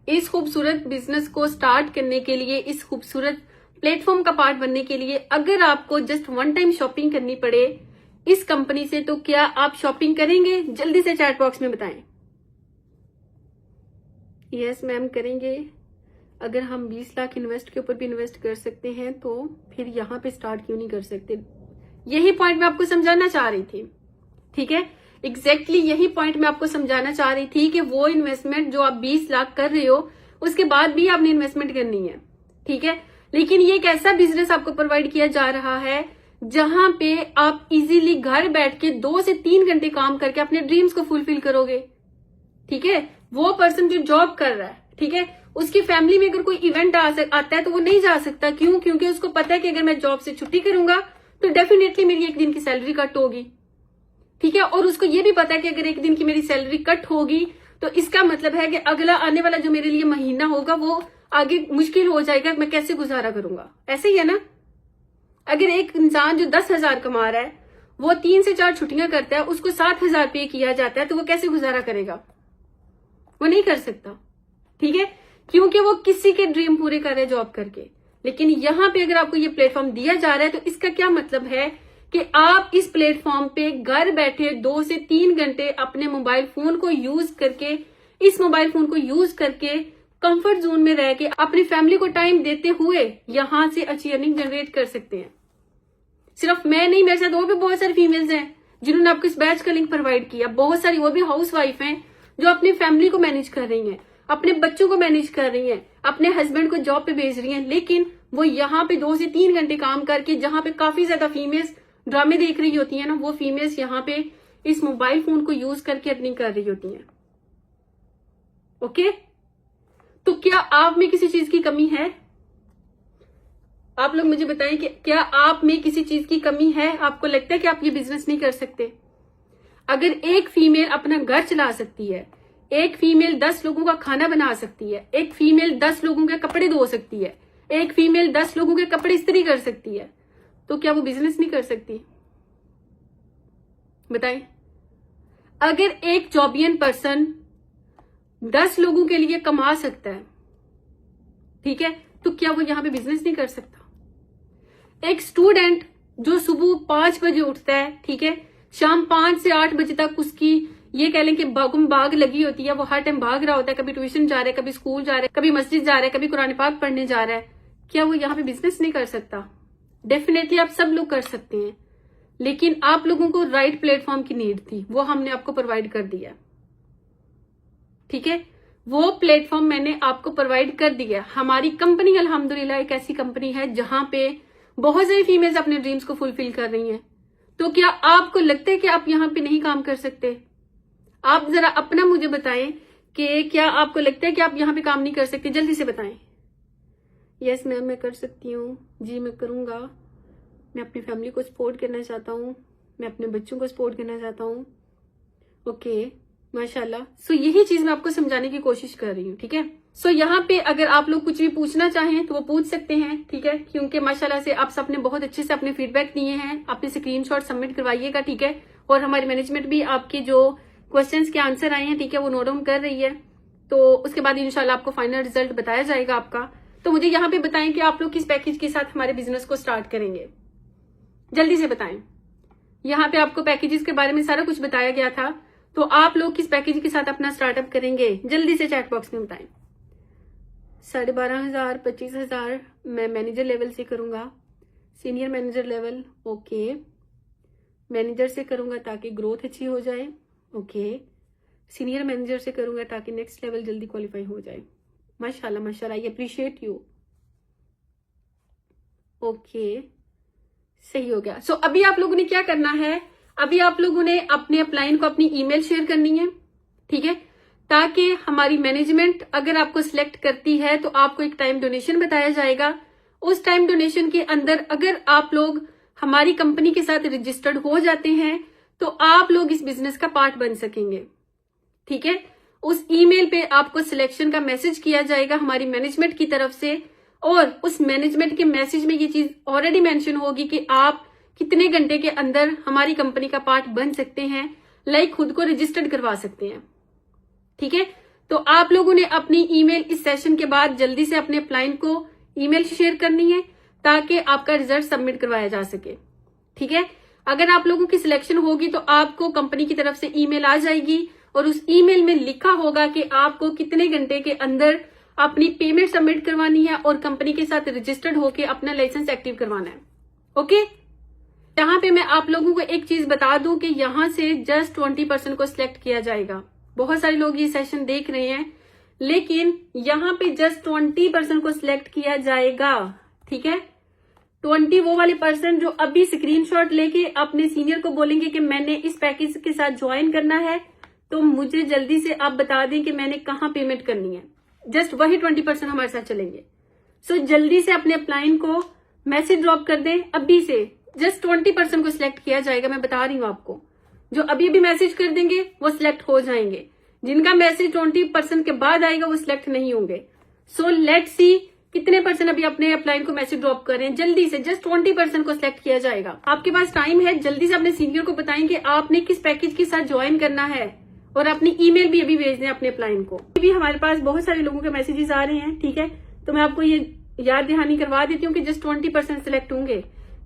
इस खूबसूरत बिजनेस को स्टार्ट करने के लिए, इस खूबसूरत प्लेटफॉर्म का पार्ट बनने के लिए अगर आपको जस्ट वन टाइम शॉपिंग करनी पड़े इस कंपनी से तो क्या आप शॉपिंग करेंगे? जल्दी से चैट बॉक्स में बताएं। यस मैम करेंगे। अगर हम 20 लाख इन्वेस्ट के ऊपर भी इन्वेस्ट कर सकते हैं तो फिर यहाँ पे स्टार्ट क्यों नहीं कर सकते? यही पॉइंट मैं आपको समझाना चाह रही थी। ठीक है, एग्जैक्टली यही पॉइंट मैं आपको समझाना चाह रही थी कि वो इन्वेस्टमेंट जो आप 20 लाख कर रहे हो उसके बाद भी आपने इन्वेस्टमेंट करनी है। ठीक है, लेकिन ये एक ऐसा बिजनेस आपको प्रोवाइड किया जा रहा है जहां पे आप इजीली घर बैठ के 2 से 3 घंटे काम करके अपने ड्रीम्स को फुलफिल करोगे। ठीक है, वो पर्सन जो जॉब कर रहा है, ठीक है, उसकी फैमिली में अगर कोई इवेंट आता है तो वो नहीं जा सकता। क्यों? क्योंकि उसको पता है कि अगर मैं जॉब से छुट्टी करूंगा तो डेफिनेटली मेरी एक दिन की सैलरी कट होगी। ठीक है, और उसको ये भी पता है कि अगर एक दिन की मेरी सैलरी कट होगी तो इसका मतलब है कि अगला आने वाला जो मेरे लिए महीना होगा वो आगे मुश्किल हो जाएगा, मैं कैसे गुजारा करूंगा। ऐसे ही है ना, अगर एक इंसान जो 10,000 कमा रहा है वो 3 से 4 छुट्टियां करता है, उसको 7,000 पे किया जाता है, तो वो कैसे गुजारा करेगा? वो नहीं कर सकता। ठीक है, क्योंकि वो किसी के ड्रीम पूरे कर रहे जॉब करके। लेकिन यहां पे अगर आपको ये प्लेटफॉर्म दिया जा रहा है तो इसका क्या मतलब है कि आप इस प्लेटफॉर्म पे घर बैठे 2 से 3 घंटे अपने मोबाइल फोन को यूज करके, इस मोबाइल फोन को यूज करके कंफर्ट जोन में रह के अपनी फैमिली को टाइम देते हुए यहां से अच्छी अर्निंग जनरेट कर सकते हैं। सिर्फ मैं नहीं, मेरे साथ और भी बहुत सारी फीमेल्स हैं जिन्होंने आपको इस बैच का लिंक प्रोवाइड किया। बहुत सारी वो भी हाउस वाइफ हैं जो अपनी फैमिली को मैनेज कर रही हैं, अपने बच्चों को मैनेज कर रही हैं, अपने हस्बैंड को जॉब पे भेज रही हैं, लेकिन वो यहाँ पे 2 से 3 घंटे काम करके, जहां पे काफी ज्यादा फीमेल्स ड्रामे देख रही होती है ना, वो फीमेल्स यहाँ पे इस मोबाइल फोन को यूज करके अर्निंग कर रही होती हैं। ओके, तो क्या आप में किसी चीज की कमी है? आप लोग मुझे बताएं कि क्या आप में किसी चीज की कमी है? आपको लगता है कि आप ये बिजनेस नहीं कर सकते? अगर एक फीमेल अपना घर चला सकती है, एक फीमेल 10 लोगों का खाना बना सकती है, एक फीमेल 10 लोगों के कपड़े धो सकती है, एक फीमेल 10 लोगों के कपड़े इस्त्री कर सकती है, तो क्या वो बिजनेस नहीं कर सकती? बताएं। अगर एक जॉबियन पर्सन 10 लोगों के लिए कमा सकता है, ठीक है, तो क्या वो यहां पे बिजनेस नहीं कर सकता? एक स्टूडेंट जो सुबह 5 बजे उठता है, ठीक है, शाम 5 से 8 बजे तक उसकी ये कह लें कि भाग लगी होती है, वो हर टाइम भाग रहा होता है, कभी ट्यूशन जा रहा है, कभी स्कूल जा रहा है, कभी मस्जिद जा रहा है, कभी कुरान पाक पढ़ने जा रहा है, क्या वो यहाँ पे बिजनेस नहीं कर सकता? डेफिनेटली आप सब लोग कर सकते हैं, लेकिन आप लोगों को राइट प्लेटफॉर्म की नीड थी, वो हमने आपको प्रोवाइड कर दिया। ठीक है, वो प्लेटफॉर्म मैंने आपको प्रोवाइड कर दिया। हमारी कंपनी अल्हम्दुलिल्लाह एक ऐसी कंपनी है जहां पे बहुत सारी फीमेल्स अपने ड्रीम्स को फुलफिल कर रही हैं। तो क्या आपको लगता है कि आप यहाँ पे नहीं काम कर सकते? आप जरा अपना मुझे बताएं कि क्या आपको लगता है कि आप यहाँ पे काम नहीं कर सकते? जल्दी से बताएं। यस मैम मैं कर सकती हूँ। जी मैं करूंगा। मैं अपनी फैमिली को सपोर्ट करना चाहता हूँ, मैं अपने बच्चों को सपोर्ट करना चाहता हूँ। ओके माशाल्लाह। सो यही चीज मैं आपको समझाने की कोशिश कर रही हूँ। ठीक है, सो यहाँ पे अगर आप लोग कुछ भी पूछना चाहें तो वो पूछ सकते हैं। ठीक है, क्योंकि माशाल्लाह से आप सबने बहुत अच्छे से अपने फीडबैक दिए हैं। अपने स्क्रीनशॉट सबमिट करवाइएगा। ठीक है, और हमारी मैनेजमेंट भी आपके जो क्वेश्चंस के आंसर आए हैं, ठीक है, वो नोट डाउन कर रही है। तो उसके बाद इंशाल्लाह आपको फाइनल रिजल्ट बताया जाएगा आपका। तो मुझे यहाँ पे बताएं कि आप लोग किस पैकेज के साथ हमारे बिजनेस को स्टार्ट करेंगे, जल्दी से बताएं। यहाँ पे आपको पैकेजेस के बारे में सारा कुछ बताया गया था, तो आप लोग किस पैकेज के साथ अपना स्टार्टअप करेंगे, जल्दी से चैट बॉक्स में बताएं। 12,500, 25,000 मैं मैनेजर लेवल से करूंगा, senior manager level. Okay, manager से करूंगा ताकि ग्रोथ अच्छी हो जाए। ओके, सीनियर मैनेजर से करूंगा ताकि नेक्स्ट लेवल जल्दी क्वालिफाई हो जाए। माशाल्लाह माशाल्लाह, आई अप्रिशिएट यू। ओके सही हो गया। सो अभी आप लोगों ने क्या करना है, अभी आप लोगों ने अपने अपलाइन को अपनी ईमेल शेयर करनी है। ठीक है, ताकि हमारी मैनेजमेंट अगर आपको सिलेक्ट करती है तो आपको एक टाइम डोनेशन बताया जाएगा। उस टाइम डोनेशन के अंदर अगर आप लोग हमारी कंपनी के साथ रजिस्टर्ड हो जाते हैं तो आप लोग इस बिजनेस का पार्ट बन सकेंगे। ठीक है, उस ईमेल पे आपको सिलेक्शन का मैसेज किया जाएगा हमारी मैनेजमेंट की तरफ से, और उस मैनेजमेंट के मैसेज में ये चीज ऑलरेडी मेंशन होगी कि आप कितने घंटे के अंदर हमारी कंपनी का पार्ट बन सकते हैं, लाइक खुद को रजिस्टर्ड करवा सकते हैं। ठीक है, तो आप लोगों ने अपनी ईमेल इस सेशन के बाद जल्दी से अपने क्लाइंट को ईमेल शेयर करनी है ताकि आपका रिजल्ट सबमिट करवाया जा सके। ठीक है, अगर आप लोगों की सिलेक्शन होगी तो आपको कंपनी की तरफ से ईमेल आ जाएगी और उस ईमेल में लिखा होगा कि आपको कितने घंटे के अंदर अपनी पेमेंट सबमिट करवानी है और कंपनी के साथ रजिस्टर्ड होकर अपना लाइसेंस एक्टिव करवाना है। ओके, यहाँ पे मैं आप लोगों को एक चीज बता दूं कि यहाँ से जस्ट 20% को सिलेक्ट किया जाएगा। बहुत सारे लोग ये सेशन देख रहे हैं, लेकिन यहाँ पे जस्ट 20% को सिलेक्ट किया जाएगा। ठीक है, 20 वो वाले पर्सन जो अभी स्क्रीनशॉट लेके अपने सीनियर को बोलेंगे कि मैंने इस पैकेज के साथ ज्वाइन करना है, तो मुझे जल्दी से आप बता दें कि मैंने कहाँ पेमेंट करनी है। जस्ट वही 20% हमारे साथ चलेंगे। सो जल्दी से अपने क्लाइंट को मैसेज ड्रॉप कर दें अभी से। जस्ट 20% को सिलेक्ट किया जाएगा, मैं बता रही हूँ आपको। जो अभी अभी मैसेज कर देंगे वो सिलेक्ट हो जाएंगे, जिनका मैसेज 20% के बाद आएगा वो सिलेक्ट नहीं होंगे। सो लेट्स सी कितने परसेंट अभी अपने क्लाइंट को मैसेज ड्रॉप कर रहे हैं। जल्दी से जस्ट 20% को सिलेक्ट किया जाएगा। आपके पास टाइम है, जल्दी से अपने सीनियर को बताएं कि आपने किस पैकेज के साथ ज्वाइन करना है और अपनी ईमेल भी अभी भेज दें अपने क्लाइंट को। अभी हमारे पास बहुत सारे लोगों के मैसेजेस आ रहे हैं। ठीक है, तो मैं आपको ये याद दहानी करवा देती हूँ कि जस्ट 20% सिलेक्ट होंगे।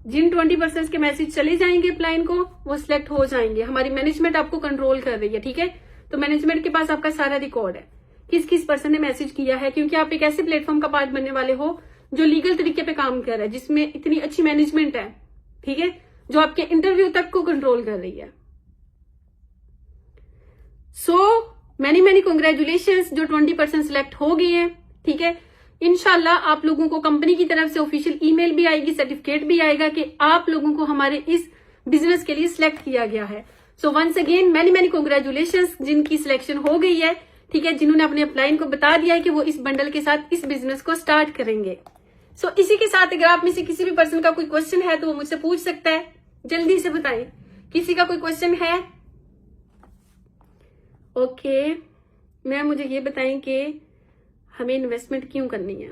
जिन 20% के मैसेज चले जाएंगे क्लाइंट को वो सिलेक्ट हो जाएंगे। हमारी मैनेजमेंट आपको कंट्रोल कर रही है। ठीक है, तो मैनेजमेंट के पास आपका सारा रिकॉर्ड है किस किस पर्सन ने मैसेज किया है, क्योंकि आप एक ऐसे प्लेटफॉर्म का पार्ट बनने वाले हो जो लीगल तरीके पे काम कर रहा है, जिसमें इतनी अच्छी मैनेजमेंट है। ठीक है, जो आपके इंटरव्यू तक को कंट्रोल कर रही है। सो मैनी कॉन्ग्रेचुलेशंस जो 20% सिलेक्ट हो गए हैं। ठीक है, इंशाल्लाह आप लोगों को कंपनी की तरफ से ऑफिशियल ईमेल भी आएगी, सर्टिफिकेट भी आएगा कि आप लोगों को हमारे इस बिजनेस के लिए सिलेक्ट किया गया है। So once again many congratulations जिनकी सिलेक्शन हो गई है। ठीक है, जिन्होंने अपने क्लाइंट को बता दिया है कि वो इस बंडल के साथ इस बिजनेस को स्टार्ट करेंगे। सो इसी के साथ अगर आप में से किसी भी पर्सन का कोई क्वेश्चन है तो वो मुझसे पूछ सकता है। जल्दी से बताएं, किसी का कोई क्वेश्चन है? ओके, मैम मुझे ये बताएं कि हमें इन्वेस्टमेंट क्यों करनी है।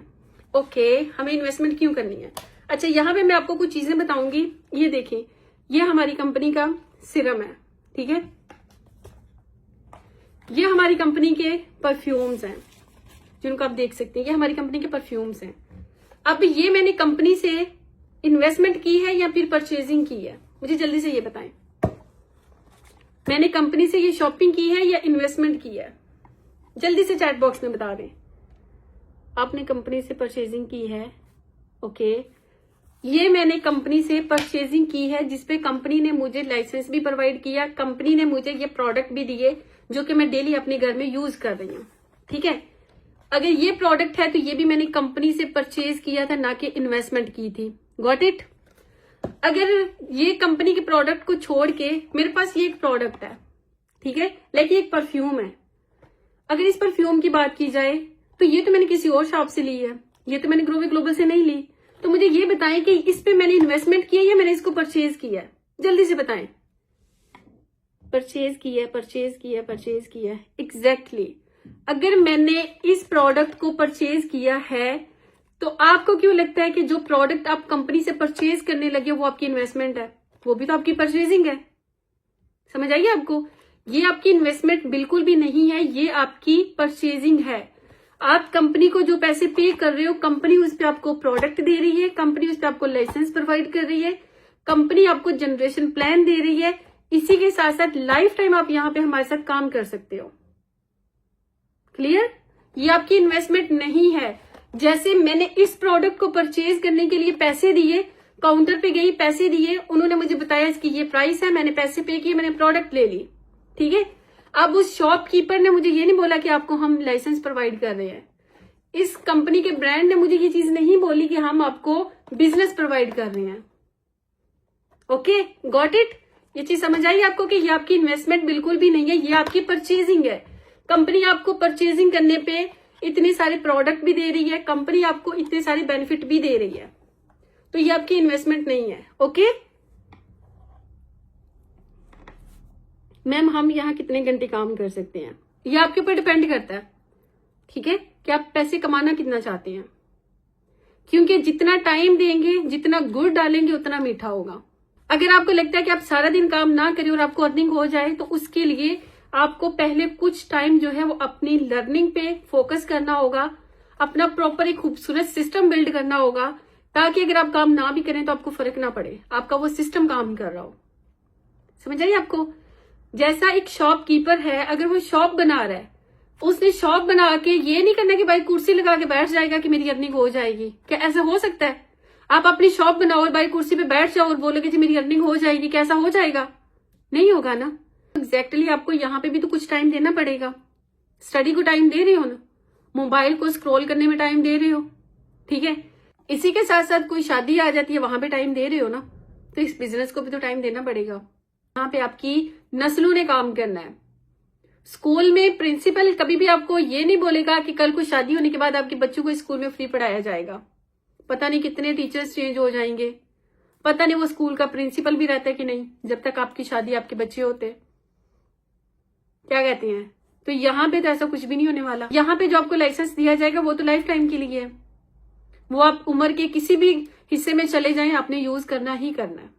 ओके, हमें इन्वेस्टमेंट क्यों करनी है। अच्छा, यहाँ पे मैं आपको कुछ चीजें बताऊंगी। ये देखें, ये हमारी कंपनी का सिरम है। ठीक है, ये हमारी कंपनी के परफ्यूम्स हैं जिनको आप देख सकते हैं। ये हमारी कंपनी के परफ्यूम्स हैं। अब ये मैंने कंपनी से इन्वेस्टमेंट की है या फिर परचेजिंग की है, मुझे जल्दी से ये बताएं। मैंने कंपनी से ये शॉपिंग की है या इन्वेस्टमेंट की है, जल्दी से चैट बॉक्स में बता दें। आपने कंपनी से परचेजिंग की है। ओके, ये मैंने कंपनी से परचेजिंग की है जिसपे कंपनी ने मुझे लाइसेंस भी प्रोवाइड किया, कंपनी ने मुझे ये प्रोडक्ट भी दिए जो कि मैं डेली अपने घर में यूज कर रही हूँ। ठीक है, अगर ये प्रोडक्ट है तो ये भी मैंने कंपनी से परचेज किया था, ना कि इन्वेस्टमेंट की थी। Got it. अगर ये कंपनी के प्रोडक्ट को छोड़ के मेरे पास ये एक प्रोडक्ट है, ठीक है, लेकिन एक परफ्यूम है। अगर इस परफ्यूम की बात की जाए तो ये तो मैंने किसी और शॉप से ली है, ये तो मैंने ग्रोवे ग्लोबल से नहीं ली। तो मुझे ये बताएं कि इस पे मैंने इन्वेस्टमेंट किया या मैंने इसको परचेज किया है, जल्दी से बताएं। परचेज किया, परचेज किया, परचेज किया। एग्जैक्टली, अगर मैंने इस प्रोडक्ट को परचेज किया है तो आपको क्यों लगता है कि जो प्रोडक्ट आप कंपनी से परचेज करने लगे वो आपकी इन्वेस्टमेंट है? वो भी तो आपकी परचेजिंग है। समझ आइए आपको, ये आपकी इन्वेस्टमेंट बिल्कुल भी नहीं है, ये आपकी परचेजिंग है। आप कंपनी को जो पैसे पे कर रहे हो, कंपनी उस पर आपको प्रोडक्ट दे रही है, कंपनी उस पर आपको लाइसेंस प्रोवाइड कर रही है, कंपनी आपको जनरेशन प्लान दे रही है। इसी के साथ साथ लाइफ टाइम आप यहाँ पे हमारे साथ काम कर सकते हो। क्लियर? ये आपकी इन्वेस्टमेंट नहीं है। जैसे मैंने इस प्रोडक्ट को परचेज करने के लिए पैसे दिए, काउंटर पे गई, पैसे दिए, उन्होंने मुझे बताया इसकी ये प्राइस है, मैंने पैसे पे किए, मैंने प्रोडक्ट ले ली। ठीक है, अब उस शॉपकीपर ने मुझे ये नहीं बोला कि आपको हम लाइसेंस प्रोवाइड कर रहे हैं। इस कंपनी के ब्रांड ने मुझे ये चीज नहीं बोली कि हम आपको बिजनेस प्रोवाइड कर रहे हैं। Okay, got it? ये चीज समझ आई आपको कि ये आपकी इन्वेस्टमेंट बिल्कुल भी नहीं है, ये आपकी परचेजिंग है। कंपनी आपको परचेजिंग करने पे इतने सारे प्रोडक्ट भी दे रही है, कंपनी आपको इतने सारे बेनिफिट भी दे रही है, तो ये आपकी इन्वेस्टमेंट नहीं है। ओके मैम, हम यहाँ कितने घंटे काम कर सकते हैं ये आपके ऊपर डिपेंड करता है। ठीक है, कि आप पैसे कमाना कितना चाहते हैं। क्योंकि जितना टाइम देंगे, जितना गुड़ डालेंगे उतना मीठा होगा। अगर आपको लगता है कि आप सारा दिन काम ना करें और आपको अर्निंग हो जाए, तो उसके लिए आपको पहले कुछ टाइम जो है वो अपनी लर्निंग पे फोकस करना होगा, अपना प्रॉपर एक खूबसूरत सिस्टम बिल्ड करना होगा, ताकि अगर आप काम ना भी करें तो आपको फर्क ना पड़े, आपका वो सिस्टम काम कर रहा हो। समझ आई आपको? जैसा एक शॉपकीपर है, अगर वो शॉप बना रहा है, उसने शॉप बना के ये नहीं करना कि भाई कुर्सी लगा के बैठ जाएगा कि मेरी अर्निंग हो जाएगी। क्या ऐसा हो सकता है? आप अपनी शॉप बनाओ और भाई कुर्सी पे बैठ जाओ और बोलोगे जी मेरी अर्निंग हो जाएगी, कैसा हो जाएगा? नहीं होगा ना। एग्जैक्टली आपको यहाँ पे भी तो कुछ टाइम देना पड़ेगा। स्टडी को टाइम दे रहे हो ना, मोबाइल को स्क्रॉल करने में टाइम दे रहे हो, ठीक है। इसी के साथ साथ कोई शादी आ जाती है, वहां पे टाइम दे रहे हो ना, तो इस बिजनेस को भी तो टाइम देना पड़ेगा। यहाँ पे आपकी नस्लों ने काम करना है। स्कूल में प्रिंसिपल कभी भी आपको ये नहीं बोलेगा कि कल को शादी होने के बाद आपके बच्चों को स्कूल में फ्री पढ़ाया जाएगा। पता नहीं कितने टीचर्स चेंज हो जाएंगे, पता नहीं वो स्कूल का प्रिंसिपल भी रहता है कि नहीं, जब तक आपकी शादी आपके बच्चे होते। क्या कहते हैं? तो यहाँ पे तो ऐसा कुछ भी नहीं होने वाला। यहाँ पे जो आपको लाइसेंस दिया जाएगा वो तो लाइफ टाइम के लिए है। वो आप उम्र के किसी भी हिस्से में चले जाएं, आपने यूज करना ही करना है।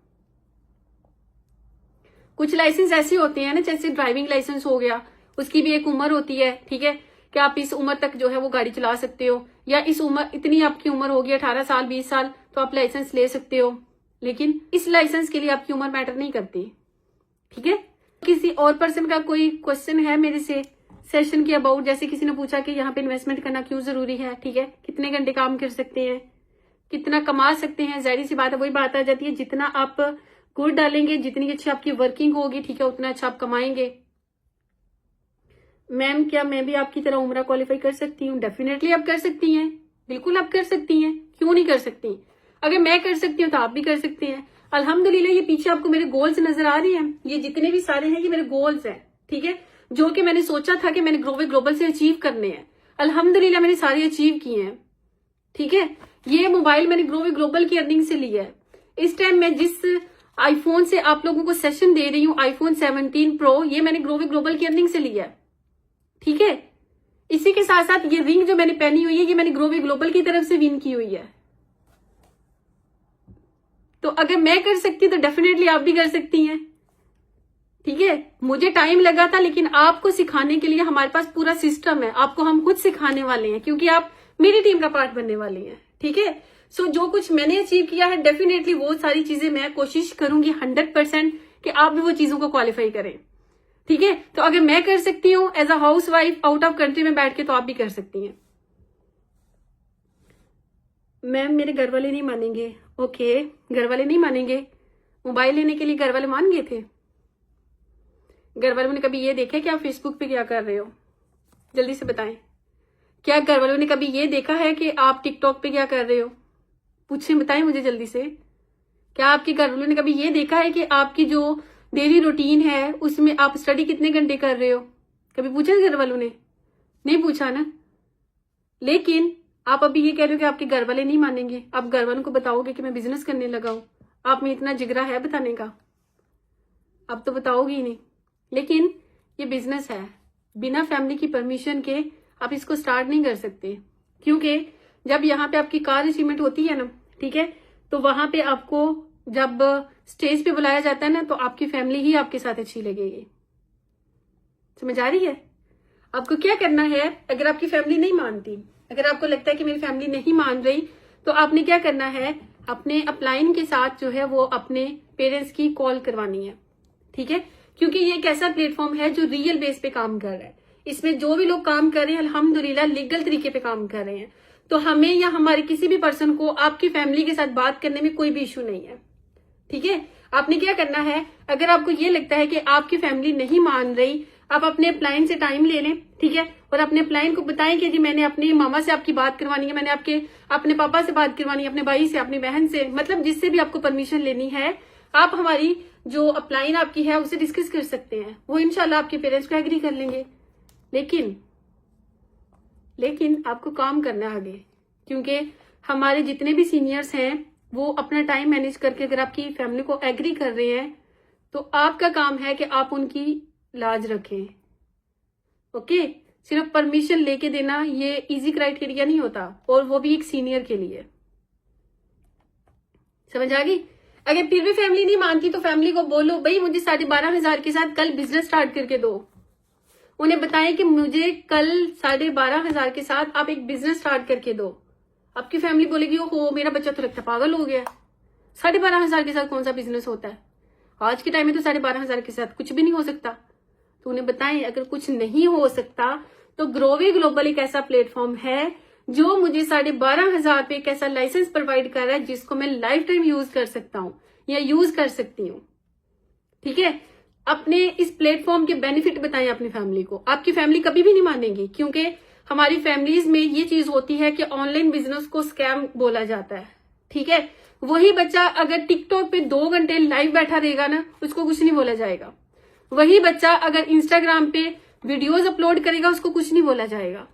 कुछ लाइसेंस ऐसे होते हैं ना, जैसे ड्राइविंग लाइसेंस हो गया, उसकी भी एक उम्र होती है, ठीक है, कि आप इस उम्र तक जो है वो गाड़ी चला सकते हो, या इस उम्र, इतनी आपकी उम्र होगी 18 साल 20 साल तो आप लाइसेंस ले सकते हो। लेकिन इस लाइसेंस के लिए आपकी उम्र मैटर नहीं करती, ठीक है। किसी और पर्सन का कोई क्वेश्चन है मेरे से सेशन के अबाउट, जैसे किसी ने पूछा कि यहाँ पे इन्वेस्टमेंट करना क्यों जरूरी है, ठीक है, कितने घंटे काम कर सकते हैं, कितना कमा सकते हैं। जाहिर सी बात है, वही बात आ जाती है, जितना आप गुड़ डालेंगे, जितनी अच्छी आपकी वर्किंग होगी, ठीक है, उतना अच्छा आप कमाएंगे। मैम क्या मैं भी आपकी तरह उम्रा क्वालिफाई कर सकती हूँ? डेफिनेटली आप कर सकती हैं, बिल्कुल आप कर सकती हैं, क्यों नहीं कर सकती? अगर मैं कर सकती हूँ तो आप भी कर सकते हैं। अल्हम्दुलिल्लाह ये पीछे आपको मेरे गोल्स नजर आ रही हैं, ये जितने भी सारे हैं ये मेरे गोल्स हैं, ठीक है, जो कि मैंने सोचा था कि मैंने ग्रोवे ग्लोबल से अचीव करने हैं। अल्हम्दुलिल्लाह मैंने सारे अचीव किए हैं, ठीक है। ये मोबाइल मैंने ग्रोवे ग्लोबल की अर्निंग से लिया है। इस टाइम मैं जिस आईफोन से आप लोगों को सेशन दे रही हूँ, आईफोन 17 प्रो, ये मैंने ग्रोवे ग्लोबल की अर्निंग से लिया है, ठीक है। इसी के साथ साथ ये रिंग जो मैंने पहनी हुई है, ये मैंने ग्रोवे ग्लोबल की तरफ से विन की हुई है। तो अगर मैं कर सकती तो डेफिनेटली आप भी कर सकती हैं, ठीक है। मुझे टाइम लगा था, लेकिन आपको सिखाने के लिए हमारे पास पूरा सिस्टम है, आपको हम खुद सिखाने वाले हैं, क्योंकि आप मेरी टीम का पार्ट बनने वाले हैं, ठीक है। सो जो कुछ मैंने अचीव किया है, डेफिनेटली वो सारी चीजें मैं कोशिश करूंगी 100% कि आप भी वो चीजों को क्वालिफाई करें, ठीक है। तो अगर मैं कर सकती हूँ as a house wife out of country में बैठ के, तो आप भी कर सकती हैं। मैम मेरे घर वाले नहीं मानेंगे। ओके, घर वाले नहीं मानेंगे। मोबाइल लेने के लिए घर वाले मान गए थे? घर वालों ने कभी ये देखा कि आप फेसबुक पे क्या कर रहे हो? जल्दी से बताएं। क्या घर वालों ने कभी ये देखा है कि आप टिकटॉक पे क्या कर रहे हो? पूछें, बताएं मुझे जल्दी से। क्या आपके घर वालों ने कभी ये देखा है कि आपकी जो डेली रूटीन है उसमें आप स्टडी कितने घंटे कर रहे हो? कभी पूछा घर वालों ने? नहीं पूछा ना। लेकिन आप अभी ये कह रहे हो कि आपके घर वाले नहीं मानेंगे। आप घर वालों को बताओगे कि मैं बिजनेस करने लगा हूं, आप में इतना जिगरा है बताने का? आप तो बताओगे ही नहीं। लेकिन ये बिजनेस है, बिना फैमिली की परमिशन के आप इसको स्टार्ट नहीं कर सकते, क्योंकि जब यहाँ पे आपकी कार अचीवमेंट होती है ना, ठीक है, तो वहां पे आपको जब स्टेज पे बुलाया जाता है ना, तो आपकी फैमिली ही आपके साथ अच्छी लगेगी। समझ आ रही है? आपको क्या करना है, अगर आपकी फैमिली नहीं मानती, अगर आपको लगता है कि मेरी फैमिली नहीं मान रही, तो आपने क्या करना है, अपने अपलाइन के साथ जो है वो अपने पेरेंट्स की कॉल करवानी है, ठीक है। क्योंकि ये एक ऐसा प्लेटफॉर्म है जो रियल बेस पे काम कर रहा है। इसमें जो भी लोग काम कर रहे हैं अल्हम्दुलिल्लाह लीगल तरीके पे काम कर रहे हैं। तो हमें या हमारे किसी भी पर्सन को आपकी फैमिली के साथ बात करने में कोई भी इशू नहीं है, ठीक है। आपने क्या करना है, अगर आपको ये लगता है कि आपकी फैमिली नहीं मान रही, आप अपने अपलाइन से टाइम ले लें, ठीक है, और अपने अपलाइन को बताएं कि जी मैंने अपनी मामा से आपकी बात करवानी है, मैंने अपने पापा से बात करवानी है, अपने भाई से, अपनी बहन से, मतलब जिससे भी आपको परमिशन लेनी है, आप हमारी जो अपलाइन आपकी है उससे डिस्कस कर सकते हैं। वो इंशाल्लाह आपके पेरेंट्स को एग्री कर लेंगे। लेकिन आपको काम करना है आगे, क्योंकि हमारे जितने भी सीनियर्स हैं वो अपना टाइम मैनेज करके अगर आपकी फैमिली को एग्री कर रहे हैं, तो आपका काम है कि आप उनकी लाज रखें। ओके, सिर्फ परमिशन लेके देना ये इजी क्राइटेरिया नहीं होता, और वो भी एक सीनियर के लिए। समझ आ गई? अगर फिर भी फैमिली नहीं मानती तो फैमिली को बोलो भाई मुझे 12,500 के साथ कल बिजनेस स्टार्ट करके दो। उन्हें बताएं कि मुझे कल 12,500 के साथ आप एक बिजनेस स्टार्ट करके दो। आपकी फैमिली बोलेगी ओहो मेरा बच्चा तो लगता पागल हो गया, 12,500 के साथ कौन सा बिजनेस होता है, आज के टाइम में तो 12,500 के साथ कुछ भी नहीं हो सकता। तो उन्हें बताएं अगर कुछ नहीं हो सकता तो ग्रोवी ग्लोबल एक ऐसा प्लेटफॉर्म है जो मुझे 12,500 पे एक ऐसा लाइसेंस प्रोवाइड कर रहा है जिसको मैं लाइफ टाइम यूज कर सकता हूं या यूज कर सकती हूँ। ठीक है, अपने इस प्लेटफॉर्म के बेनिफिट बताएं अपनी फैमिली को। आपकी फैमिली कभी भी नहीं मानेगी क्योंकि हमारी फैमिलीज में ये चीज होती है कि ऑनलाइन बिजनेस को स्कैम बोला जाता है। ठीक है, वही बच्चा अगर टिकटॉक पे 2 घंटे लाइव बैठा रहेगा ना, उसको कुछ नहीं बोला जाएगा। वही बच्चा अगर इंस्टाग्राम पे वीडियोस अपलोड करेगा, उसको कुछ नहीं बोला जाएगा।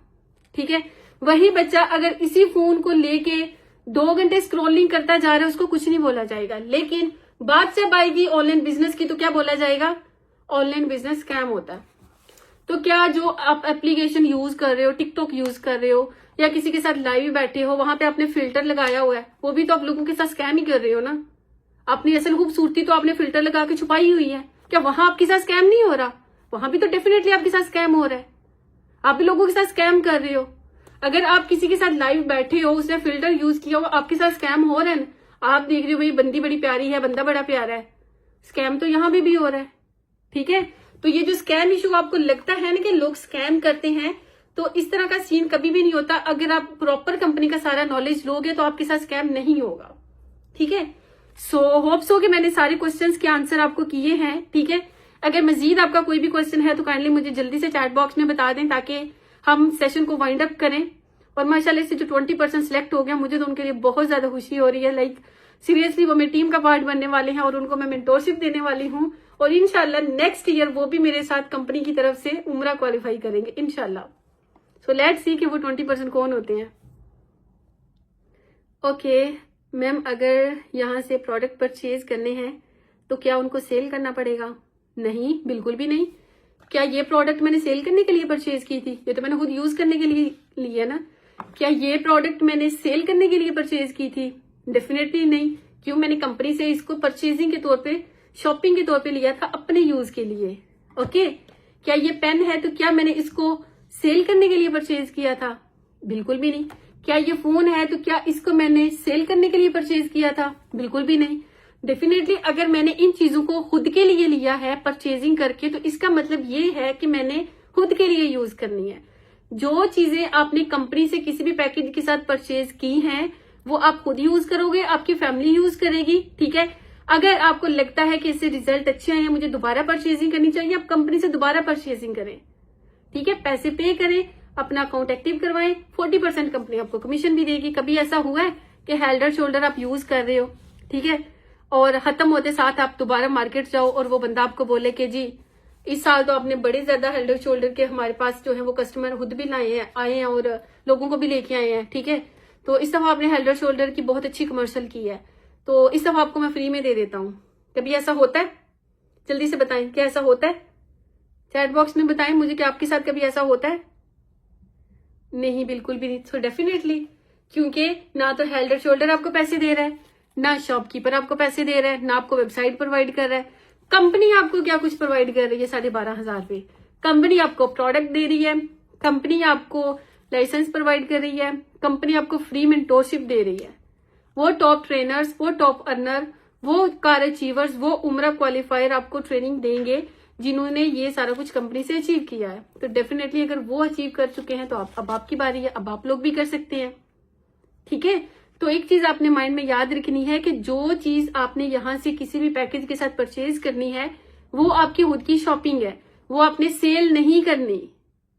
ठीक है, वही बच्चा अगर इसी फोन को लेके 2 घंटे स्क्रॉलिंग करता जा रहा है, उसको कुछ नहीं बोला जाएगा। लेकिन बात जब आएगी ऑनलाइन बिजनेस की तो क्या बोला जाएगा? ऑनलाइन बिजनेस स्कैम होता है। तो क्या जो आप एप्लीकेशन यूज कर रहे हो, टिकटॉक यूज कर रहे हो या किसी के साथ लाइव बैठे हो, वहां पे आपने फिल्टर लगाया हुआ है, वो भी तो आप लोगों के साथ स्कैम ही कर रहे हो ना। अपनी असल खूबसूरती तो आपने फिल्टर लगा के छुपाई हुई है, क्या वहां आपके साथ स्कैम नहीं हो रहा? वहां भी तो डेफिनेटली आपके साथ स्कैम हो रहा है, आप भी लोगों के साथ स्कैम कर रहे हो। अगर आप किसी के साथ लाइव बैठे हो, उसने फिल्टर यूज किया हो, आपके साथ स्कैम हो रहा है, आप देख रहे हो भाई बंदी बड़ी प्यारी है, बंदा बड़ा प्यारा है, स्कैम तो यहां भी हो रहा है। ठीक है, तो ये जो स्कैम इशू आपको लगता है ना कि लोग स्कैम करते हैं, तो इस तरह का सीन कभी भी नहीं होता। अगर आप प्रॉपर कंपनी का सारा नॉलेज लोगे तो आपके साथ स्कैम नहीं होगा। ठीक है, सो होप सो कि मैंने सारे क्वेश्चंस के आंसर आपको किए हैं। ठीक है, अगर मजीद आपका कोई भी क्वेश्चन है तो काइंडली मुझे जल्दी से चैट बॉक्स में बता दें ताकि हम सेशन को वाइंड अप करें। और माशाल्लाह से जो 20% सिलेक्ट हो गया, मुझे तो उनके लिए बहुत ज्यादा खुशी हो रही है। लाइक सीरियसली वो मेरी टीम का पार्ट बनने वाले हैं और उनको मैं मेंटोरशिप देने वाली हूँ। और इंशाल्लाह नेक्स्ट ईयर वो भी मेरे साथ कंपनी की तरफ से उम्रा क्वालिफाई करेंगे इंशाल्लाह। सो लेट्स सी कि वो 20% कौन होते हैं। ओके मैम, अगर यहाँ से प्रोडक्ट परचेज करने हैं तो क्या उनको सेल करना पड़ेगा? नहीं, बिल्कुल भी नहीं। क्या ये प्रोडक्ट मैंने सेल करने के लिए परचेज की थी? ये तो मैंने खुद यूज करने के लिए ली है ना। क्या ये प्रोडक्ट मैंने सेल करने के लिए परचेज की थी? डेफिनेटली नहीं। क्यों? मैंने कंपनी से इसको परचेजिंग के तौर पे, शॉपिंग के तौर पे लिया था अपने यूज के लिए। ओके, क्या ये पेन है तो क्या मैंने इसको सेल करने के लिए परचेज किया था? बिल्कुल भी नहीं। क्या ये फोन है तो क्या इसको मैंने सेल करने के लिए परचेज किया था? बिल्कुल भी नहीं। डेफिनेटली अगर मैंने इन चीजों को खुद के लिए लिया है परचेजिंग करके, तो इसका मतलब ये है कि मैंने खुद के लिए यूज करनी है। जो चीजें आपने कंपनी से किसी भी पैकेज के साथ परचेज की हैं, वो आप खुद यूज करोगे, आपकी फैमिली यूज करेगी। ठीक है, अगर आपको लगता है कि इससे रिजल्ट अच्छे हैं, मुझे दोबारा परचेजिंग करनी चाहिए, आप कंपनी से दोबारा परचेजिंग करें। ठीक है, पैसे पे करें, अपना अकाउंट एक्टिव करवाएं, 40% कंपनी आपको कमीशन भी देगी। कभी ऐसा हुआ है कि हेल्डर शोल्डर आप यूज कर रहे हो, ठीक है, और खत्म होते साथ आप दोबारा मार्केट जाओ और वो बंदा आपको बोले कि जी इस साल तो आपने बड़े ज्यादा हेल्डर शोल्डर के हमारे पास जो है वो कस्टमर खुद भी आए हैं और लोगों को भी लेके आए हैं। ठीक है, तो इस दफा आपने हेल्डर शोल्डर की बहुत अच्छी कमर्शियल की है, तो इस दफा आपको मैं फ्री में दे देता हूँ। कभी ऐसा होता है? जल्दी से बताएं, क्या ऐसा होता है? चैट बॉक्स में बताएं मुझे कि आपके साथ कभी ऐसा होता है? नहीं, बिल्कुल भी नहीं। तो डेफिनेटली, क्योंकि ना तो हेल्डर शोल्डर आपको पैसे दे रहा है, ना शॉपकीपर आपको पैसे दे रहा है, ना आपको वेबसाइट प्रोवाइड कर रहा है। कंपनी आपको क्या कुछ प्रोवाइड कर रही है? 12,500 पे कंपनी आपको प्रोडक्ट दे रही है, कंपनी आपको लाइसेंस प्रोवाइड कर रही है, कंपनी आपको फ्री मेंटोरशिप दे रही है। वो टॉप ट्रेनर्स, वो टॉप अर्नर, वो कार अचीवर्स, वो उम्रा क्वालिफायर आपको ट्रेनिंग देंगे जिन्होंने ये सारा कुछ कंपनी से अचीव किया है। तो डेफिनेटली अगर वो अचीव कर चुके हैं तो अब आपकी बारी है, अब आप लोग भी कर सकते हैं। ठीक है, तो एक चीज आपने माइंड में याद रखनी है कि जो चीज आपने यहाँ से किसी भी पैकेज के साथ परचेज करनी है वो आपकी खुद की शॉपिंग है, वो आपने सेल नहीं करनी।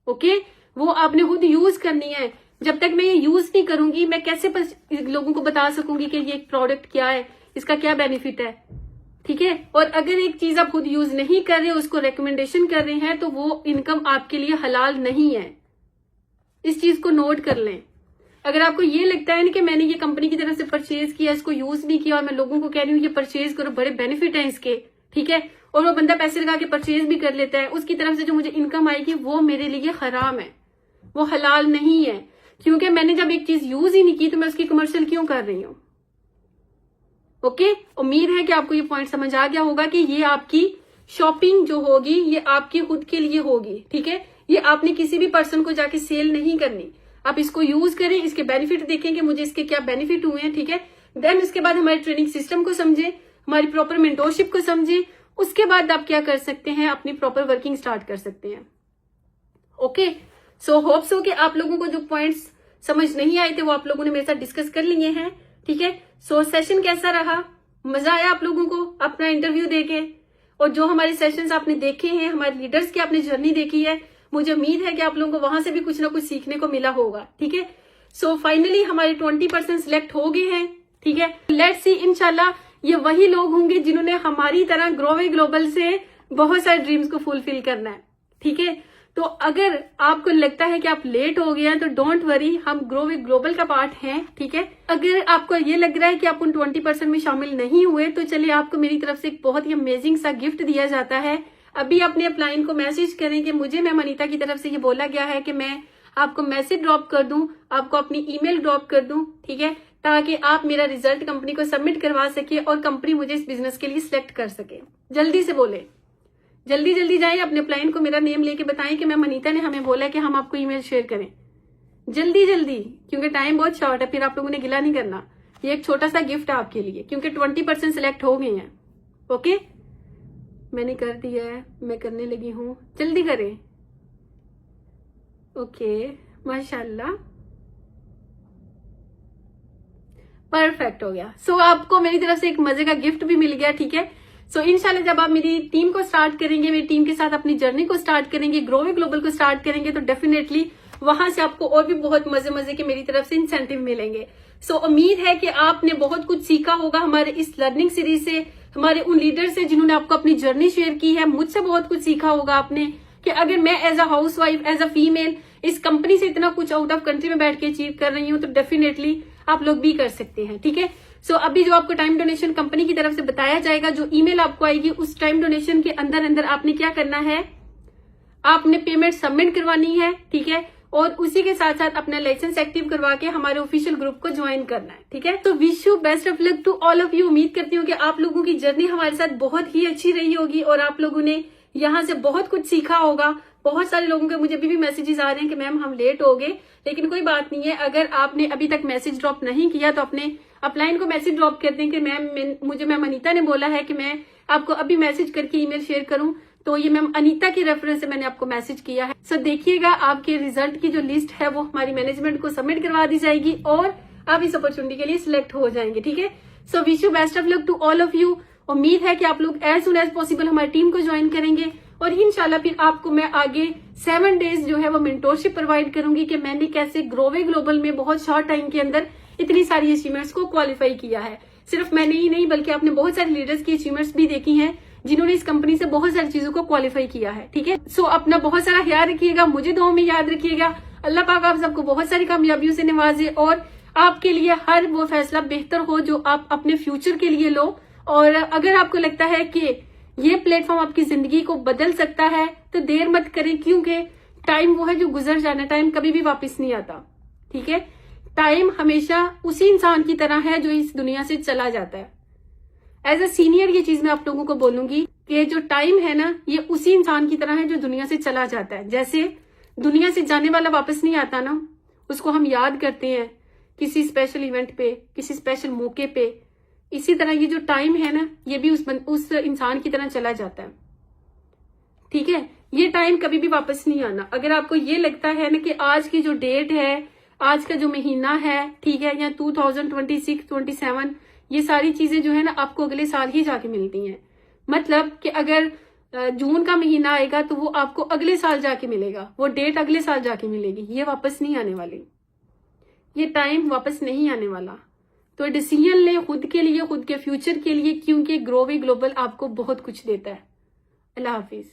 ओके, वो आपने खुद यूज करनी है। जब तक मैं ये यूज नहीं करूंगी, मैं कैसे लोगों को बता सकूंगी कि ये प्रोडक्ट क्या है, इसका क्या बेनिफिट है? ठीक है, और अगर एक चीज आप खुद यूज नहीं कर रहे, उसको रिकमेंडेशन कर रहे हैं, तो वो इनकम आपके लिए हलाल नहीं है। इस चीज को नोट कर लें। अगर आपको ये लगता है ना कि मैंने ये कंपनी की तरफ से परचेज किया, इसको यूज नहीं किया और मैं लोगों को कह रही हूँ ये परचेज करो, बड़े बेनिफिट है इसके, ठीक है, और वो बंदा पैसे लगा के परचेज भी कर लेता है, उसकी तरफ से जो मुझे इनकम आएगी वो मेरे लिए हराम है, वो हलाल नहीं है। क्योंकि मैंने जब एक चीज यूज ही नहीं की तो मैं उसकी कमर्शियल क्यों कर रही हूँ? ओके, उम्मीद है कि आपको ये पॉइंट समझ आ गया होगा कि ये आपकी शॉपिंग जो होगी ये आपकी खुद के लिए होगी, ठीक है। ये आपने किसी भी पर्सन को जाके सेल नहीं करनी। आप इसको यूज करें, इसके बेनिफिट देखें कि मुझे इसके क्या बेनिफिट हुए हैं, ठीक है। देन उसके बाद हमारे ट्रेनिंग सिस्टम को समझे, हमारी प्रॉपर मेंटोरशिप को समझे, उसके बाद आप क्या कर सकते हैं, अपनी प्रॉपर वर्किंग स्टार्ट कर सकते हैं। ओके, सो होप सो कि आप लोगों को जो पॉइंट्स समझ नहीं आए थे वो आप लोगों ने मेरे साथ डिस्कस कर लिए हैं, ठीक है। सो सेशन कैसा रहा, मजा आया आप लोगों को अपना इंटरव्यू देके? और जो हमारे सेशंस आपने देखे हैं, हमारे लीडर्स की आपने जर्नी देखी है, मुझे उम्मीद है कि आप लोगों को वहां से भी कुछ ना कुछ सीखने को मिला होगा, ठीक है। सो फाइनली हमारे 20% सिलेक्ट हो गए हैं, ठीक है। लेट्स सी, इंशाल्लाह ये वही लोग होंगे जिन्होंने हमारी तरह ग्रो वे ग्लोबल से बहुत सारे ड्रीम्स को फुलफिल करना है, ठीक है। तो अगर आपको लगता है कि आप लेट हो गए हैं तो डोंट वरी, हम ग्रो वे ग्लोबल का पार्ट हैं, ठीक है। अगर आपको ये लग रहा है कि आप उन 20% में शामिल नहीं हुए तो चलिए आपको मेरी तरफ से एक बहुत ही अमेजिंग सा गिफ्ट दिया जाता है। अभी अपने अपलाइन को मैसेज करें कि मुझे मैम अनीता की तरफ से ये बोला गया है कि मैं आपको मैसेज ड्रॉप कर दूं, आपको अपनी ईमेल ड्रॉप कर दूं, ठीक है, ताकि आप मेरा रिजल्ट कंपनी को सबमिट करवा सके और कंपनी मुझे इस बिजनेस के लिए सिलेक्ट कर सके। जल्दी से बोले, जल्दी जल्दी जाए अपने अपलाइन को मेरा नेम लेके बताएं कि मैम अनीता ने हमें बोला है कि हम आपको ईमेल शेयर करें। जल्दी जल्दी, क्योंकि टाइम बहुत शॉर्ट है, फिर आप लोगों ने गिला नहीं करना। ये एक छोटा सा गिफ्ट है आपके लिए, क्योंकि 20% सिलेक्ट हो गए हैं। ओके, मैंने कर दिया है, मैं करने लगी हूं, जल्दी करें। ओके, माशाल्लाह, परफेक्ट हो गया। सो आपको मेरी तरफ से एक मजे का गिफ्ट भी मिल गया, ठीक है। सो इंशाल्लाह जब आप मेरी टीम को स्टार्ट करेंगे, मेरी टीम के साथ अपनी जर्नी को स्टार्ट करेंगे, ग्रो वे ग्लोबल को स्टार्ट करेंगे, तो डेफिनेटली वहां से आपको और भी बहुत मजे मजे के मेरी तरफ से इंसेंटिव मिलेंगे। सो उम्मीद है कि आपने बहुत कुछ सीखा होगा हमारे इस लर्निंग सीरीज से, हमारे उन लीडर से जिन्होंने आपको अपनी जर्नी शेयर की है। मुझसे बहुत कुछ सीखा होगा आपने कि अगर मैं as a house wife, as a female इस कंपनी से इतना कुछ आउट ऑफ कंट्री में बैठ के अचीव कर रही हूँ, तो डेफिनेटली आप लोग भी कर सकते हैं, ठीक है। सो अभी जो आपको टाइम डोनेशन कंपनी की तरफ से बताया जाएगा, जो ईमेल आपको आएगी, उस टाइम डोनेशन के अंदर अंदर आपने क्या करना है, आपने पेमेंट सबमिट करवानी है, ठीक है, और उसी के साथ साथ अपना लाइसेंस एक्टिव करवा के हमारे ऑफिशियल ग्रुप को ज्वाइन करना है, ठीक है। तो wish you best of luck to all of you. उम्मीद करती हूँ कि आप लोगों की जर्नी हमारे साथ बहुत ही अच्छी रही होगी और आप लोगों ने यहाँ से बहुत कुछ सीखा होगा। बहुत सारे लोगों के मुझे भी मैसेजेस आ रहे हैं कि मैम हम लेट हो गए, लेकिन कोई बात नहीं है। अगर आपने अभी तक मैसेज ड्रॉप नहीं किया तो अपने अपलाइन को मैसेज ड्रॉप कर दें कि मैम मुझे मैम अनीता ने बोला है कि मैं आपको अभी मैसेज करके ईमेल शेयर करूं, तो ये मैम अनीता की रेफरेंस से मैंने आपको मैसेज किया है। सो देखिएगा, आपके रिजल्ट की जो लिस्ट है वो हमारी मैनेजमेंट को सबमिट करवा दी जाएगी और आप इस अपॉर्चुनिटी के लिए सिलेक्ट हो जाएंगे, ठीक है। So wish you best of luck to all of you. उम्मीद है कि आप लोग एज सुन एज पॉसिबल हमारी टीम को ज्वाइन करेंगे और इंशाल्लाह फिर आपको मैं आगे 7 डेज जो है वो मेंटोरशिप प्रोवाइड करूंगी कि मैंने कैसे ग्रो वे ग्लोबल में बहुत शॉर्ट टाइम के अंदर इतनी सारी अचीवमेंट्स को क्वालिफाई किया है। सिर्फ मैंने ही नहीं बल्कि आपने बहुत सारे लीडर्स की अचीवमेंट्स भी देखी हैं जिन्होंने इस कंपनी से बहुत सारी चीजों को क्वालिफाई किया है, ठीक है। सो अपना बहुत सारा ख्याल रखिएगा, मुझे दुआ में याद रखिएगा। अल्लाह पाक आप सबको बहुत सारी कामयाबियों से नवाजे और आपके लिए हर वो फैसला बेहतर हो जो आप अपने फ्यूचर के लिए लो। और अगर आपको लगता है कि ये प्लेटफॉर्म आपकी जिंदगी को बदल सकता है तो देर मत करें, क्योंकि टाइम वो है जो गुजर जाना, टाइम कभी भी वापस नहीं आता, ठीक है। टाइम हमेशा उसी इंसान की तरह है जो इस दुनिया से चला जाता है। एज अ सीनियर ये चीज मैं आप लोगों को बोलूंगी कि जो टाइम है ना, ये उसी इंसान की तरह है जो दुनिया से चला जाता है। जैसे दुनिया से जाने वाला वापस नहीं आता ना, उसको हम याद करते हैं किसी स्पेशल इवेंट पे, किसी स्पेशल मौके पे, इसी तरह ये जो टाइम है ना, ये भी उस इंसान की तरह चला जाता है, ठीक है। ये टाइम कभी भी वापस नहीं आना। अगर आपको ये लगता है ना कि आज की जो डेट है, आज का जो महीना है, ठीक है, या 2026, 27, ये सारी चीजें जो है ना आपको अगले साल ही जाके मिलती हैं। मतलब कि अगर जून का महीना आएगा तो वो आपको अगले साल जाके मिलेगा, वो डेट अगले साल जाके मिलेगी, ये वापस नहीं आने वाली, ये टाइम वापस नहीं आने वाला। तो डिसीजन ले खुद के लिए, खुद के फ्यूचर के लिए, क्योंकि ग्रो वे ग्लोबल आपको बहुत कुछ देता है। अल्लाह हाफिज।